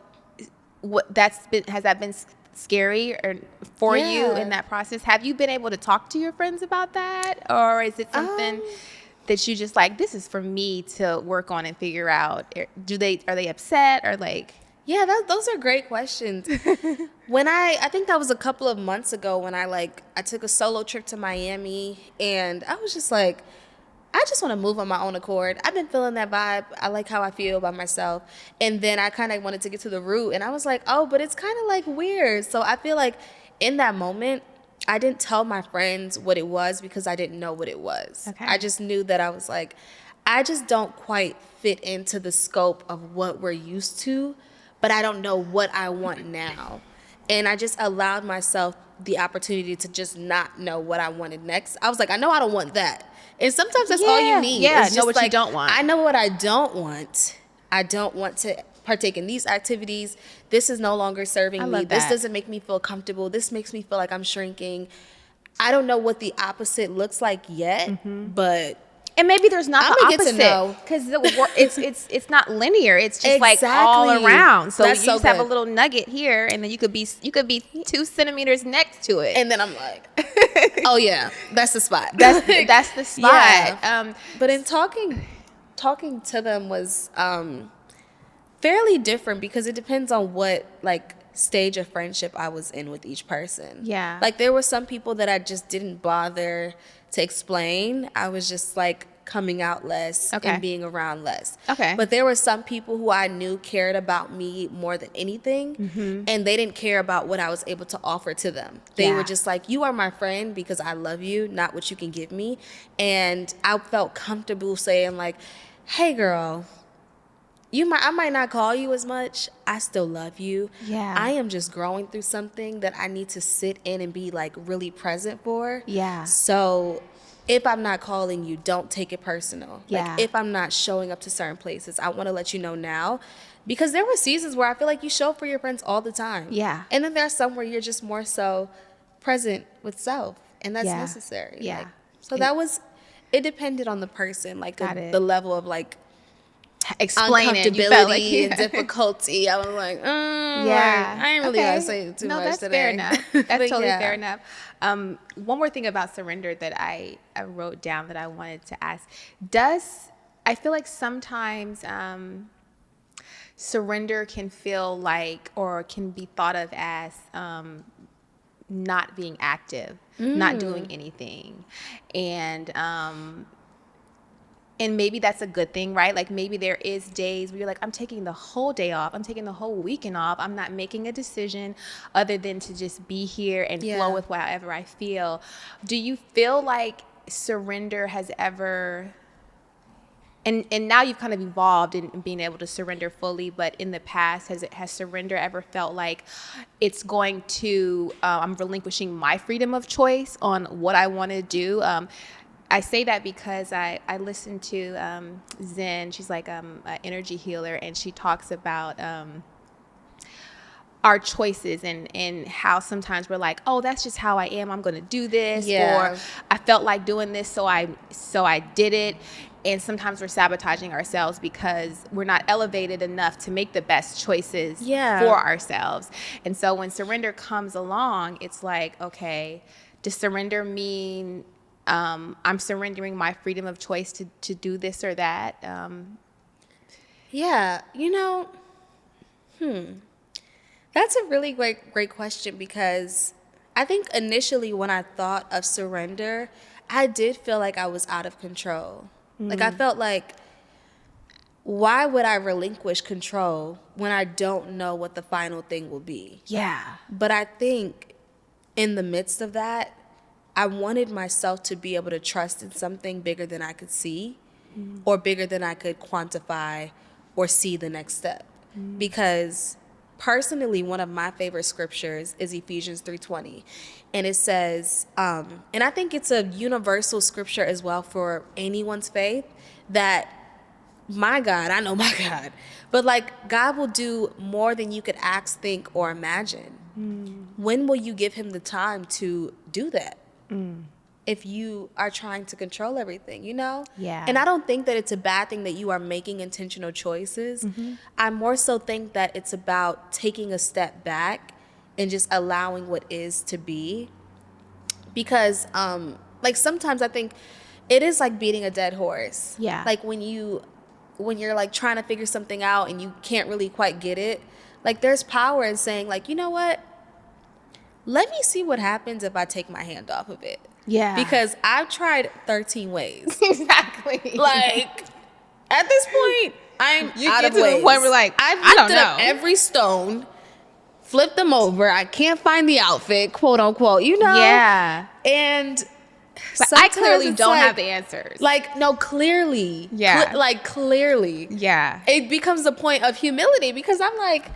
has that been scary or for you in Yeah. that process? Have you been able to talk to your friends about that? Or is it something that you just like, this is for me to work on and figure out? Are they upset or like? Yeah, those are great questions. When I think that was a couple of months ago when I took a solo trip to Miami, and I was just like, I just want to move on my own accord. I've been feeling that vibe. I like how I feel about myself. And then I kind of wanted to get to the root, and I was like, oh, but it's kind of like weird. So I feel like in that moment, I didn't tell my friends what it was because I didn't know what it was. Okay. I just knew that I was like, I just don't quite fit into the scope of what we're used to, but I don't know what I want now. And I just allowed myself the opportunity to just not know what I wanted next. I was like, I know I don't want that. And sometimes that's all you need. Yeah, It's know just what you don't want. I know what I don't want. I don't want to partake in these activities. This is no longer serving I me. love This that. doesn't make me feel comfortable. This makes me feel like I'm shrinking. I don't know what the opposite looks like yet, but And maybe there's not I'ma the get to opposite know. because it's not linear. It's just like all Exactly. around. So That's you so just have a good. little nugget here, and then you could be 2 centimeters next to it. And then I'm like, oh yeah, that's the spot. That's the spot. Yeah. But in talking to them was fairly different because it depends on what like stage of friendship I was in with each person. Yeah. Like there were some people that I just didn't bother to explain. I was just like coming out less Okay. and being around less. Okay. But there were some people who I knew cared about me more than anything, and they didn't care about what I was able to offer to them. They Yeah. were just like, you are my friend because I love you, not what you can give me. And I felt comfortable saying like, hey girl, I might not call you as much. I still love you. Yeah. I am just growing through something that I need to sit in and be like really present for. Yeah. So if I'm not calling you, don't take it personal. Yeah. Like if I'm not showing up to certain places, I want to let you know now. Because there were seasons where I feel like you show up for your friends all the time. Yeah. And then there's some where you're just more so present with self. And that's Yeah. necessary. Yeah. Like, so that was, it depended on the person. Like Got it. the level of like Explain it. You uncomfortability felt like and difficulty. I was like, Yeah. I ain't really Okay. gonna say too no, much that's today. fair enough. That's But totally yeah. fair enough. One more thing about surrender that I wrote down that I wanted to ask. I feel like sometimes surrender can feel like, or can be thought of as not being active, not doing anything. And maybe that's a good thing, right? Like maybe there is days where you're like, I'm taking the whole day off. I'm taking the whole weekend off. I'm not making a decision other than to just be here and Yeah. flow with whatever I feel. Do you feel like surrender has ever, and now you've kind of evolved in being able to surrender fully, but in the past, has surrender ever felt like it's going to, I'm relinquishing my freedom of choice on what I want to do? I say that because I listened to Zen. She's like an energy healer, and she talks about our choices and how sometimes we're like, oh, that's just how I am. I'm going to do this, Yeah. or I felt like doing this, so I did it. And sometimes we're sabotaging ourselves because we're not elevated enough to make the best choices Yeah. for ourselves. And so when surrender comes along, it's like, okay, does surrender mean I'm surrendering my freedom of choice to do this or that? Yeah, that's a really great question, because I think initially when I thought of surrender, I did feel like I was out of control. Like I felt like, why would I relinquish control when I don't know what the final thing will be? Yeah. But I think in the midst of that, I wanted myself to be able to trust in something bigger than I could see, or bigger than I could quantify or see the next step. because personally, one of my favorite scriptures is Ephesians 3:20. And it says, and I think it's a universal scripture as well for anyone's faith, that my God, I know my God, but like God will do more than you could ask, think, or imagine. When will you give him the time to do that? If you are trying to control everything, you know? Yeah. And I don't think that it's a bad thing that you are making intentional choices. I more so think that it's about taking a step back and just allowing what is to be. Because, like, sometimes I think it is like beating a dead horse. Yeah. Like when you're like trying to figure something out and you can't really quite get it, like there's power in saying like, you know what? Let me see what happens if I take my hand off of it. Yeah. Because I've tried 13 ways. Exactly. Like, at this point, I'm out of to ways. the point where like, I've I don't lifted up know. every stone, flipped them over. I can't find the outfit, quote unquote, you know? Yeah. And But I sometimes clearly it's don't like, have the answers. Like, no, clearly. Yeah. Like, clearly. Yeah. It becomes a point of humility because I'm like,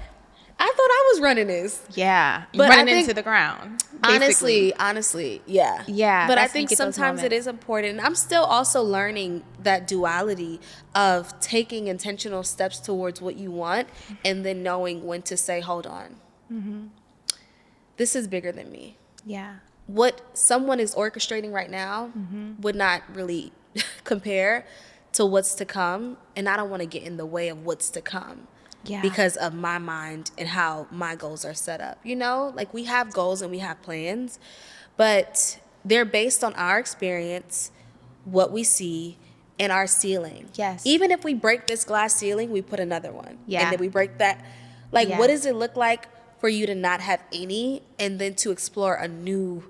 I thought I was running this. Yeah. But Running I think- into the ground. Basically. Honestly, yeah. Yeah, But I that's when you think get those sometimes it moments. is important. I'm still also learning that duality of taking intentional steps towards what you want and then knowing when to say, hold on. This is bigger than me. Yeah. What someone is orchestrating right now would not really compare to what's to come. And I don't want to get in the way of what's to come. Yeah. Because of my mind and how my goals are set up. You know, like we have goals and we have plans, but they're based on our experience, what we see, and our ceiling. Yes. Even if we break this glass ceiling, we put another one. Yeah. And then we break that. Like, Yeah. what does it look like for you to not have any and then to explore a new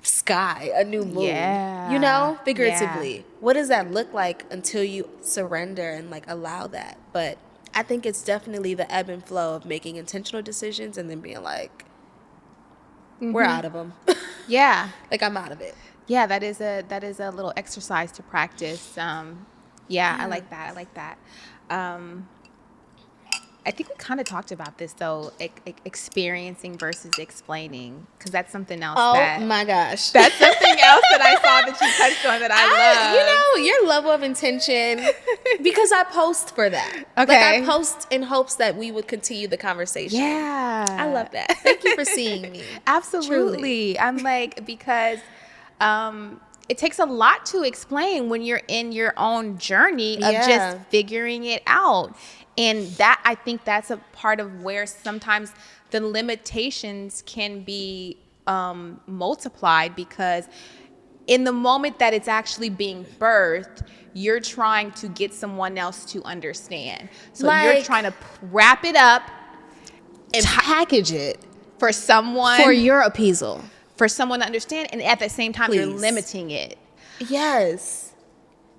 sky, a new moon? Yeah. You know, figuratively. Yeah. What does that look like until you surrender and like allow that? But I think it's definitely the ebb and flow of making intentional decisions and then being like, we're out of them. Yeah. Like, I'm out of it. Yeah, that is a little exercise to practice. Yeah, I like that. I think we kind of talked about this though, experiencing versus explaining, because that's something else. Oh my gosh. That's something else that I saw that you touched on that I love. You know, your level of intention, because I post for that. Okay. Like I post in hopes that we would continue the conversation. Yeah. I love that. Thank you for seeing me. Absolutely. I'm like, because it takes a lot to explain when you're in your own journey of Yeah. just figuring it out. And that, I think that's a part of where sometimes the limitations can be multiplied, because in the moment that it's actually being birthed, you're trying to get someone else to understand. So you're Like- trying to wrap it up And package it for someone for your appeasal. for someone to understand, and at the same time you're Please. limiting it. Yes.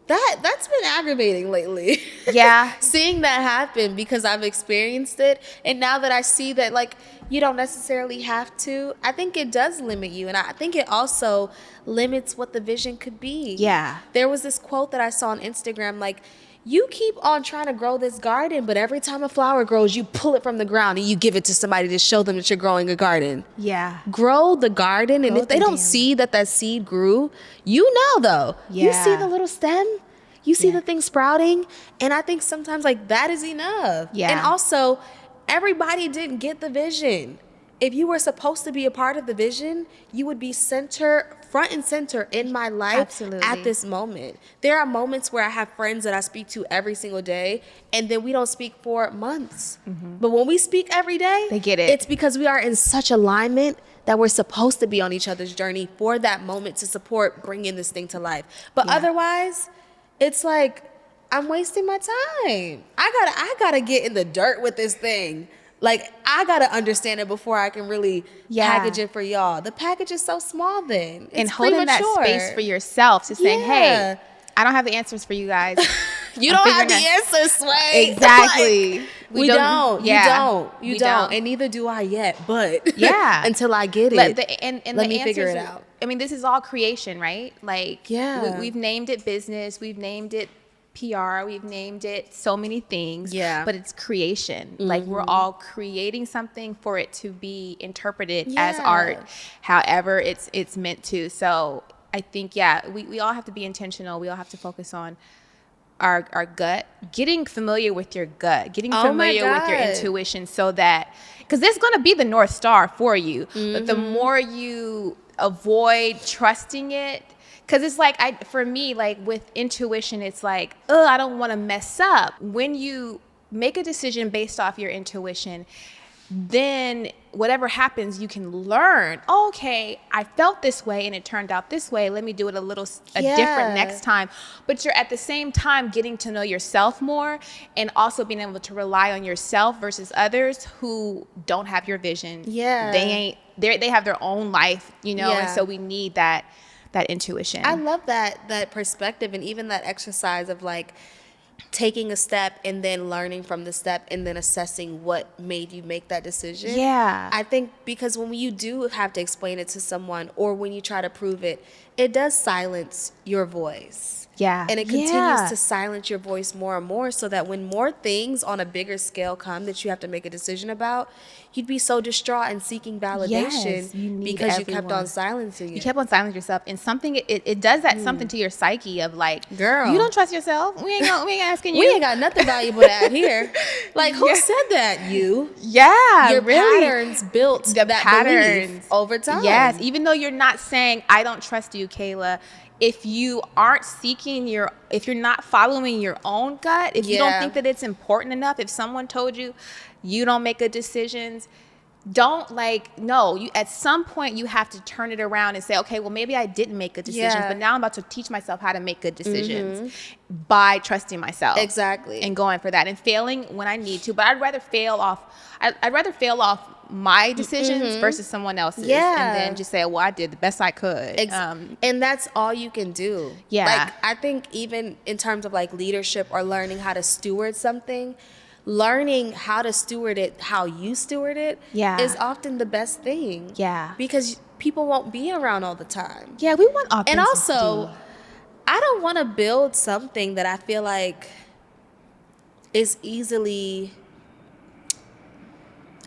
That's been aggravating lately. Yeah. Seeing that happen because I've experienced it. And now that I see that, like, you don't necessarily have to, I think it does limit you. And I think it also limits what the vision could be. Yeah. There was this quote that I saw on Instagram, like, you keep on trying to grow this garden, but every time a flower grows, you pull it from the ground and you give it to somebody to show them that you're growing a garden. Yeah. Grow the garden, and Grow if they the don't damn- see that seed grew, you know though. You see Yeah. the little stem, you see Yeah. the thing sprouting, and I think sometimes like that is enough. Yeah. And also, everybody didn't get the vision. If you were supposed to be a part of the vision, you would be front and center in my life Absolutely. at this moment. There are moments where I have friends that I speak to every single day, and then we don't speak for months. But when we speak every day, They get it. It's because we are in such alignment that we're supposed to be on each other's journey for that moment to support bringing this thing to life. But Yeah. otherwise, it's like I'm wasting my time. I gotta get in the dirt with this thing. Like, I gotta understand it before I can really Yeah. package it for y'all. The package is so small then. And It's holding that premature. space for yourself to saying, Yeah. hey, I don't have the answers for you guys. You I'm don't have figuring the answers, Sway. Exactly. Like, we don't. Yeah. You We don't. don't. And neither do I yet. But Yeah. until I get it, And let the me figure it answers- out. I mean, this is all creation, right? Like, Yeah. we've named it business. We've named it PR, we've named it so many things, Yeah. but it's creation. Like we're all creating something for it to be interpreted as Yeah. art, however it's meant to. So I think, we all have to be intentional. We all have to focus on our gut, getting familiar with your gut, getting familiar with your intuition, so that, because it's going to be the North Star for you, but the more you avoid trusting it, because it's like, for me, like with intuition, it's like, oh, I don't want to mess up. When you make a decision based off your intuition, then whatever happens, you can learn, okay, I felt this way and it turned out this way. Let me do it a different next time. But you're at the same time getting to know yourself more, and also being able to rely on yourself versus others who don't have your vision. Yeah. They have their own life, and Yeah. so we need that intuition. I love that perspective, and even that exercise of like taking a step and then learning from the step and then assessing what made you make that decision. Yeah. I think because when you do have to explain it to someone, or when you try to prove it, it does silence your voice. Yeah. And it continues to silence your voice more and more, so that when more things on a bigger scale come that you have to make a decision about, you'd be so distraught and seeking validation because you kept on silencing it. You kept on silencing yourself, and something it does that something to your psyche of like, girl, you don't trust yourself. We ain't asking you. We ain't got nothing valuable to add here. Like, who said that? You. Yeah, your really. patterns built that belief over time. Yes, even though you're not saying I don't trust you, Kayla. If you aren't if you're not following your own gut, if you don't think that it's important enough, if someone told you you don't make good decisions, at some point you have to turn it around and say, okay, well, maybe I didn't make good decisions, but now I'm about to teach myself how to make good decisions by trusting myself. Exactly. And going for that and failing when I need to. But I'd rather fail off my decisions versus someone else's. Yeah. And then just say, well, I did the best I could. And that's all you can do. Yeah. Like, I think even in terms of like leadership or learning how to steward something, learning how to steward it, how you steward it, is often the best thing. Yeah. Because people won't be around all the time. Yeah, we want authenticity. And also, I don't want to build something that I feel like is easily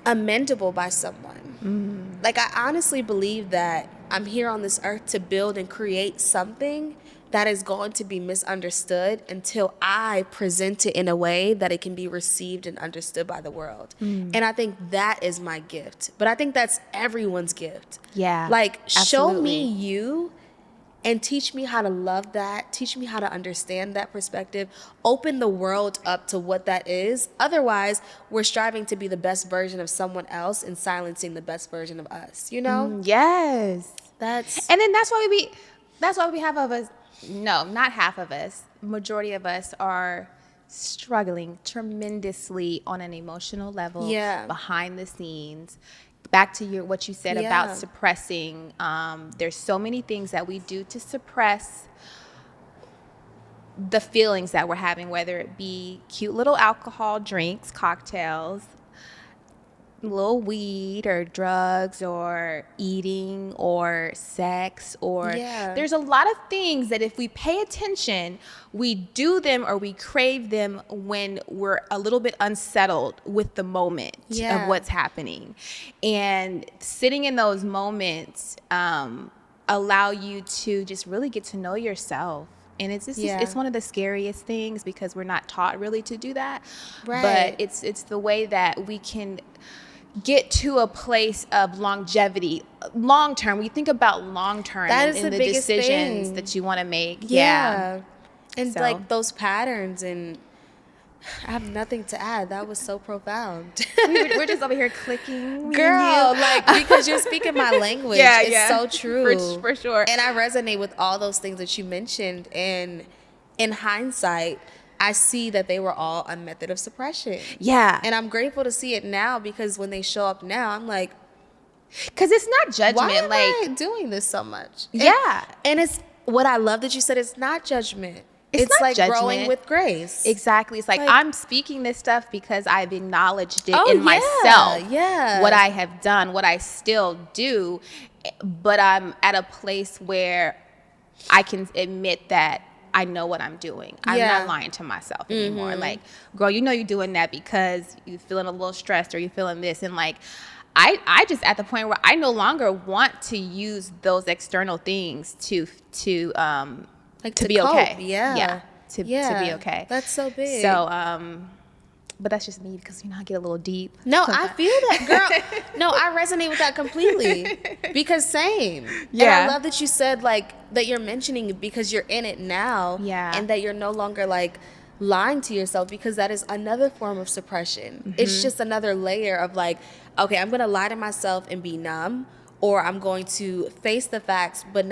amendable by someone. Like, I honestly believe that I'm here on this earth to build and create something that is going to be misunderstood until I present it in a way that it can be received and understood by the world. And I think that is my gift. But I think that's everyone's gift. Yeah. Like, absolutely. show me you and teach me how to love that. Teach me how to understand that perspective. Open the world up to what that is. Otherwise, we're striving to be the best version of someone else and silencing the best version of us, Yes. And then that's why we have of us. No, not half of us. Majority of us are struggling tremendously on an emotional level, behind the scenes. Back to what you said about suppressing. There's so many things that we do to suppress the feelings that we're having, whether it be cute little alcohol drinks, cocktails, little weed or drugs or eating or sex or there's a lot of things that if we pay attention, we do them or we crave them when we're a little bit unsettled with the moment of what's happening. And sitting in those moments allow you to just really get to know yourself. And it's just it's one of the scariest things because we're not taught really to do that. Right. But it's the way that we can get to a place of longevity, long term. We think about long term in the decisions that you want to make. Yeah. And like those patterns, and I have nothing to add. That was so profound. We're just over here clicking. Girl, like, because you're speaking my language. It's so true. For sure. And I resonate with all those things that you mentioned. And in hindsight, I see that they were all a method of suppression. Yeah. And I'm grateful to see it now, because when they show up now, I'm like, because it's not judgment. Why am I doing this so much? And it's what I love that you said. It's not judgment. It's not like judgment. Growing with grace. Exactly. It's like I'm speaking this stuff because I've acknowledged it in myself. What I have done, what I still do. But I'm at a place where I can admit that I know what I'm doing. I'm Yeah. not lying to myself anymore. Like, girl, you know you're doing that because you're feeling a little stressed or you're feeling this. And like, I just at the point where I no longer want to use those external things to Like to to be cope. okay. Yeah. To Yeah. be okay. That's so big. So, but that's just me because, I get a little deep. No, sometimes. I feel that, girl. No, I resonate with that completely. Because same. Yeah. And I love that you said, like, that you're mentioning it because you're in it now. Yeah. And that you're no longer, like, lying to yourself, because that is another form of suppression. It's just another layer of, like, okay, I'm going to lie to myself and be numb, or I'm going to face the facts, but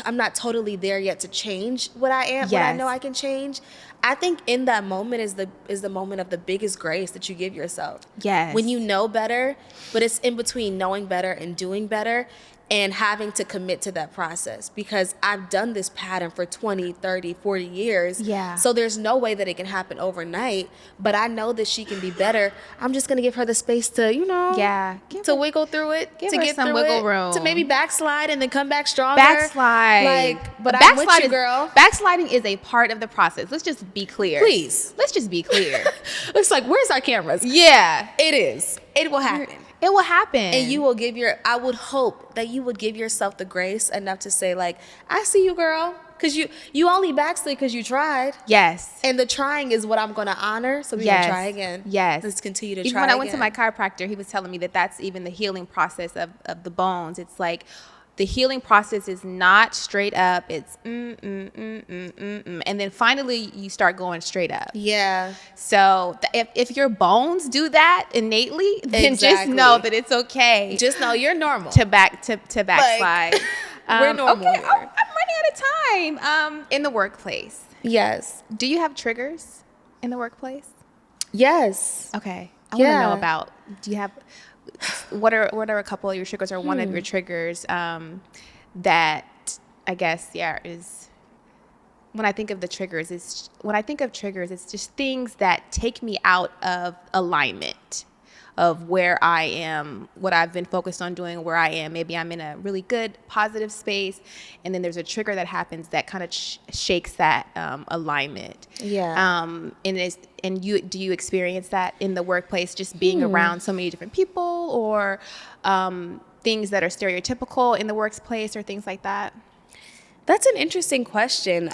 I'm not totally there yet to change what I am, what I know I can change. I think in that moment is the moment of the biggest grace that you give yourself. Yes. When you know better, but it's in between knowing better and doing better, and having to commit to that process, because I've done this pattern for 20, 30, 40 years. Yeah. So there's no way that it can happen overnight, but I know that she can be better. I'm just going to give her the space to, to wiggle through it, give to her get some through wiggle it, room. to maybe backslide and then come back stronger. Backslide. But I'm with you, girl. Backsliding is a part of the process. Let's just be clear. Please. Let's just be clear. It's like, where's our cameras? Yeah. It is. It will happen. It will happen. And you will I would hope that you would give yourself the grace enough to say, like, I see you, girl. Because you only backslid because you tried. Yes. And the trying is what I'm going to honor. So we're going to try again. Yes. Let's continue to even try when again. I went to my chiropractor, he was telling me that that's even the healing process of the bones. It's like the healing process is not straight up. It's and then finally you start going straight up. Yeah. So if your bones do that innately, then just Exactly. know that it's okay. Just know you're normal. to backslide. We're normal. Okay, here. I'm running out of time. In the workplace, Yes. do you have triggers in the workplace? Yes. Okay, I want to Yeah. know about. Do you have what are a couple of your triggers, or one of your triggers that I guess is when I think of triggers, it's just things that take me out of alignment of where I am, what I've been focused on doing, where I am. Maybe I'm in a really good, positive space, and then there's a trigger that happens that kind of shakes that alignment. Yeah. Do you experience that in the workplace, just being around so many different people, or things that are stereotypical in the workplace, or things like that? That's an interesting question.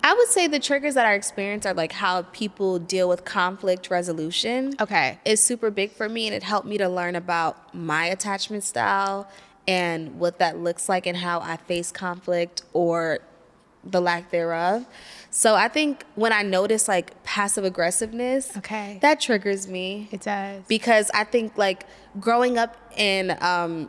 I would say the triggers that I experience are like how people deal with conflict resolution. Okay. Is super big for me, and it helped me to learn about my attachment style and what that looks like and how I face conflict or the lack thereof. So I think when I notice like passive aggressiveness, Okay. that triggers me. It does. Because I think like growing up in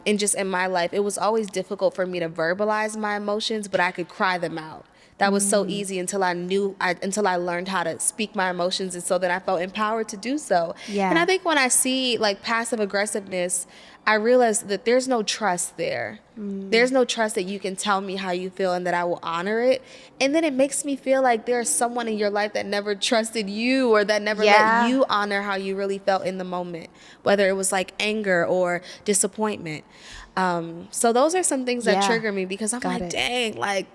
just in my life, it was always difficult for me to verbalize my emotions, but I could cry them out. That was so easy until I learned how to speak my emotions, and so then I felt empowered to do so. Yeah. And I think when I see like passive aggressiveness, I realize that there's no trust there. There's no trust that you can tell me how you feel and that I will honor it. And then it makes me feel like there's someone in your life that never trusted you, or that never let you honor how you really felt in the moment, whether it was like anger or disappointment. So those are some things that trigger me, because I'm dang, like,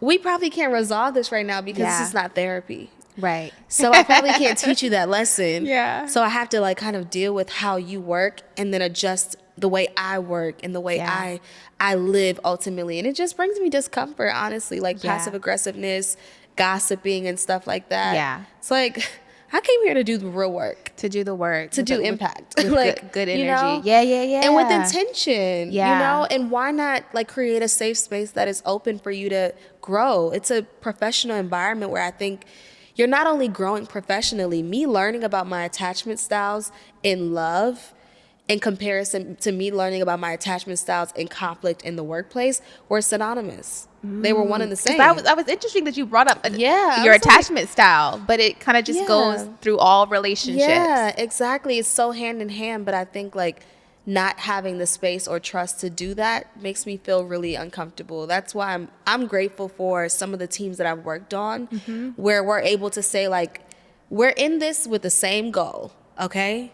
we probably can't resolve this right now because this is not therapy. Right. So I probably can't teach you that lesson. Yeah. So I have to like kind of deal with how you work, and then adjust the way I work and the way I live ultimately. And it just brings me discomfort, honestly, like passive aggressiveness, gossiping and stuff like that. Yeah. It's like, I came here to do the real work. To do the work. To do impact. With like good energy. You know? Yeah. And with intention. Yeah. You know? And why not like create a safe space that is open for you to grow? It's a professional environment where I think you're not only growing professionally, me learning about my attachment styles in love in comparison to me learning about my attachment styles in conflict in the workplace were synonymous. They were one and the same. That was interesting that you brought up your attachment style, but it kind of just goes through all relationships. Yeah, exactly. It's so hand in hand, but I think like not having the space or trust to do that makes me feel really uncomfortable. That's why I'm grateful for some of the teams that I've worked on, where we're able to say like, we're in this with the same goal, okay?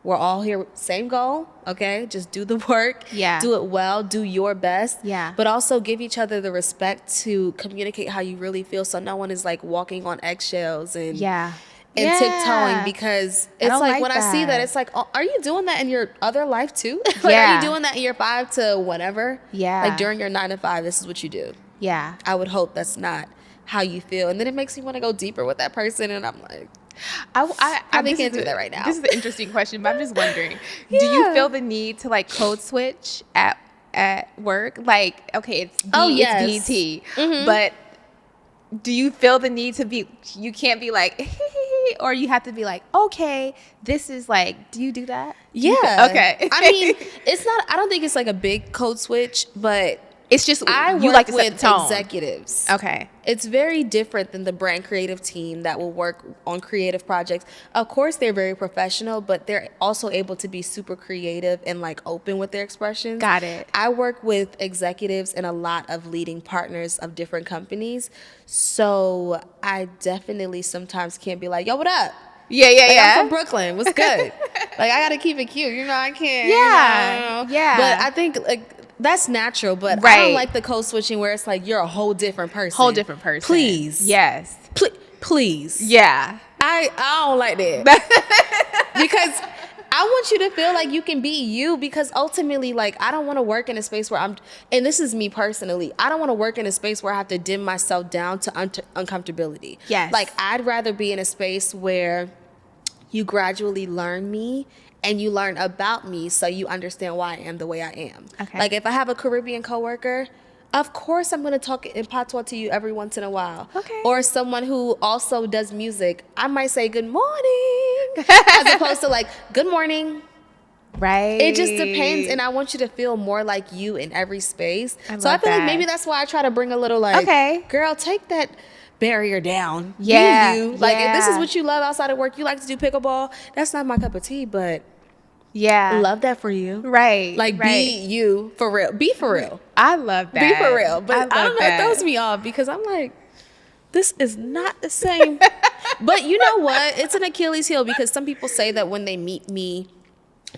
We're all here, same goal, okay? Just do the work, Yeah. do it well, do your best. Yeah. But also give each other the respect to communicate how you really feel, so no one is like walking on eggshells and tiptoeing, because I it's don't like when I see that, that. it's like, oh, are you doing that in your other life too? Like, are Yeah. you doing that in your 5 to whatever? Yeah. Like during your 9 to 5, this is what you do. Yeah. I would hope that's not how you feel. And then it makes me want to go deeper with that person. And I'm like, I probably this can't is do that right now. This is an interesting question, but I'm just wondering, do you Yeah. feel the need to like code switch at work? Like, okay, it's yes. DT, but do you feel the need to be, you can't be like, or you have to be like, okay, this is like, do you do that? Yeah. Okay. I mean, it's not, I don't think it's like a big code switch, but It's just, I you work like to set with the tone. executives. Okay. It's very different than the brand creative team that will work on creative projects. Of course, they're very professional, but they're also able to be super creative and like open with their expressions. Got it. I work with executives and a lot of leading partners of different companies. So I definitely sometimes can't be like, yo, what up? Yeah. Like, I'm from Brooklyn. What's good? Like, I got to keep it cute. You know, I can't. Yeah. You know? Yeah. But I think like that's natural, but I Right. don't like the code switching where it's like you're a whole different person. Whole different person. Please. Yes. Please. Yeah. I don't like that. Because I want you to feel like you can be you, because ultimately, like, I don't want to work in a space where and this is me personally, I don't want to work in a space where I have to dim myself down to uncomfortability. Yes. Like, I'd rather be in a space where you gradually learn me and you learn about me so you understand why I am the way I am. Okay. Like, if I have a Caribbean coworker, of course I'm going to talk in patois to you every once in a while. Okay. Or someone who also does music, I might say good morning as opposed to like good morning. Right. It just depends, and I want you to feel more like you in every space. I So I love feel like that. maybe that's why I try to bring a little like, Okay. girl, take that barrier down. Yeah, Be you. Like, if this is yeah. what you love outside of work, you like to do pickleball, that's not my cup of tea, but Yeah. love that for you. Right. Like, right. be you for real. Be for real. I love that. Be for real. But I love don't know, that. it throws me off because I'm like, this is not the same. But you know what? It's an Achilles heel because some people say that when they meet me,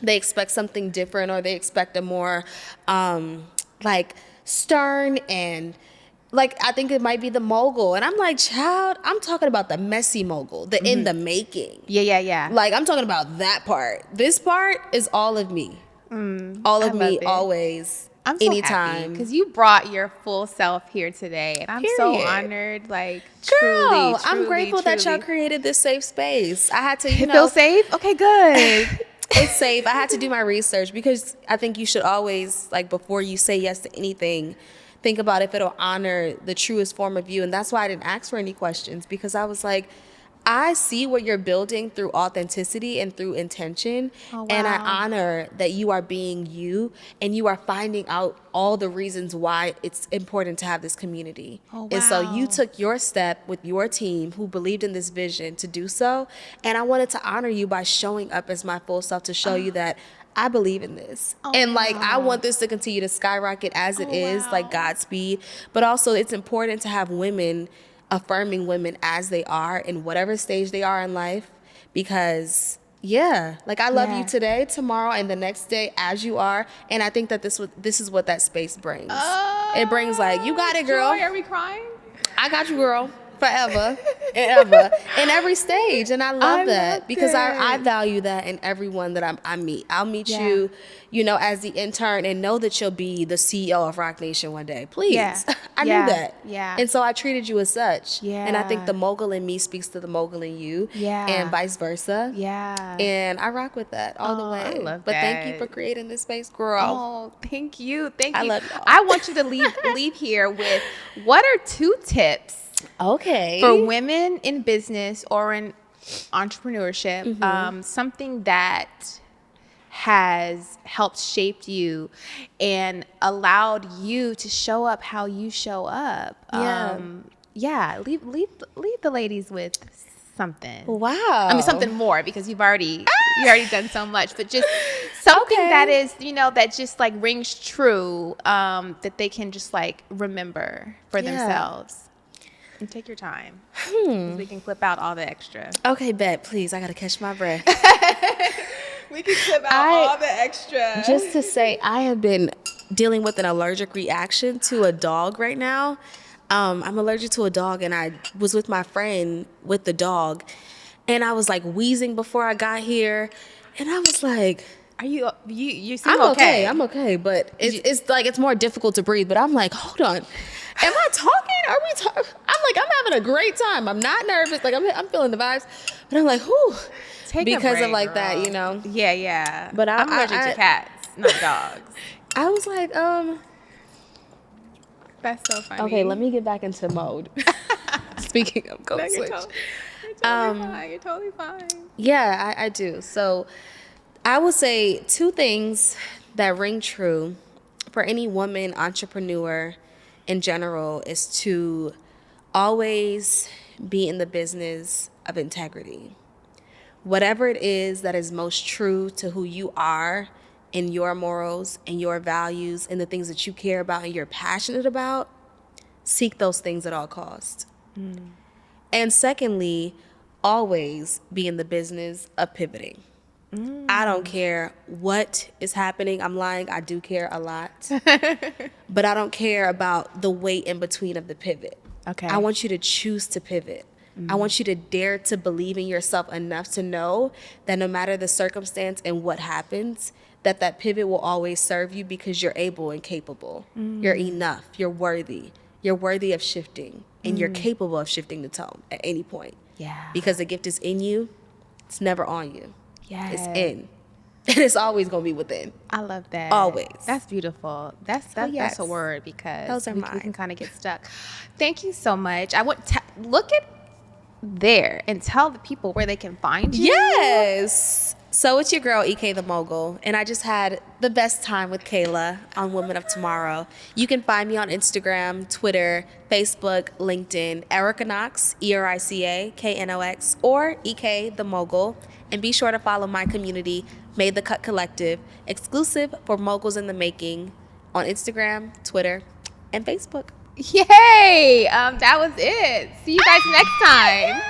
they expect something different, or they expect a more like stern and like, I think it might be the mogul. And I'm like, child, I'm talking about the messy mogul, the in the making. Yeah. Like, I'm talking about that part. This part is all of me. All of I me, love it. always, I'm so anytime. because you brought your full self here today, and I'm so Period. honored. Like, Girl, truly, I'm grateful that y'all truly. created this safe space. I had to, you It know, feels safe. Okay, good. it's safe. I had to do my research because I think you should always, like, before you say yes to anything, think about if it'll honor the truest form of you. And that's why I didn't ask for any questions, because I was like, I see what you're building through authenticity and through intention. Oh, And I wow. honor that you are being you and you are finding out all the reasons why it's important to have this community. Oh, And so you wow. took your step with your team who believed in this vision to do so. And I wanted to honor you by showing up as my full self to show you that I believe in this. Oh, And like, I wow. want this to continue to skyrocket as it Oh, is, wow. like Godspeed. But also it's important to have women affirming women as they are in whatever stage they are in life, because like, I love Yeah. you today, tomorrow, and the next day as you are. And I think that this is what that space brings. It brings like, you got it, girl. Joy, are we crying? I got you, girl, forever and ever, in every stage. And I love I that love because I it. value that in everyone that I meet. I'll meet Yeah. you, you know, as the intern, and know that you'll be the CEO of Rock Nation one day. Please. Yeah. I Yeah. knew that. Yeah. And so I treated you as such. And I think Yeah. the mogul in me speaks to the mogul in you. Yeah. And vice versa. Yeah. And I rock with that all the Oh, way. I love but thank you that. for creating this space, girl. Oh, thank you. Thank you. I love y'all. I want you to leave here with, what are 2 tips Okay. for women in business or in entrepreneurship, Mm-hmm. something that has helped shape you and allowed you to show up how you show up? Leave the ladies with something. Wow. I mean, something more, because you already done so much, but just something Okay. that is, that just like rings true, that they can just like remember for Yeah. themselves. And take your time. 'Cause we can clip out all the extra. Okay, bet. Please, I gotta catch my breath. We can clip out all the extra. Just to say, I have been dealing with an allergic reaction to a dog right now. I'm allergic to a dog, and I was with my friend with the dog, and I was like wheezing before I got here, and I was like, Are you seem I'm okay? I'm okay, but it's like it's more difficult to breathe. But I'm like, hold on, am I talking? Are we talking? I'm like, I'm having a great time. I'm not nervous. Like I'm feeling the vibes, but I'm like, whew, because of like that, you know. Yeah. But I'm allergic to cats, not dogs. I was like, That's so funny. okay, let me get back into mode. Speaking of code switch. You're totally fine. Yeah, I do. So I would say two things that ring true for any woman entrepreneur in general is to always be in the business of integrity. Whatever it is that is most true to who you are and your morals and your values and the things that you care about and you're passionate about, seek those things at all costs. And secondly, always be in the business of pivoting. I don't care what is happening. I'm lying. I do care a lot. But I don't care about the wait in between of the pivot. Okay. I want you to choose to pivot. I want you to dare to believe in yourself enough to know that no matter the circumstance and what happens, that pivot will always serve you because you're able and capable. You're enough. You're worthy. You're worthy of shifting. And you're capable of shifting the tone at any point. Yeah. Because the gift is in you. It's never on you. Yes. It's in. And it's always going to be within. I love that. Always. That's beautiful. That's yes. a word because Those are we mine. can kind of get stuck. Thank you so much. I want to look at there and tell the people where they can find you. Yes. So it's your girl, EK the Mogul, and I just had the best time with Kayla on Women of TmrO. You can find me on Instagram, Twitter, Facebook, LinkedIn, Erica Knox, ERICA, KNOX, or EK the Mogul. And be sure to follow my community, Made the Cut Collective, exclusive for moguls in the making, on Instagram, Twitter, and Facebook. Yay! That was it. See you guys next time.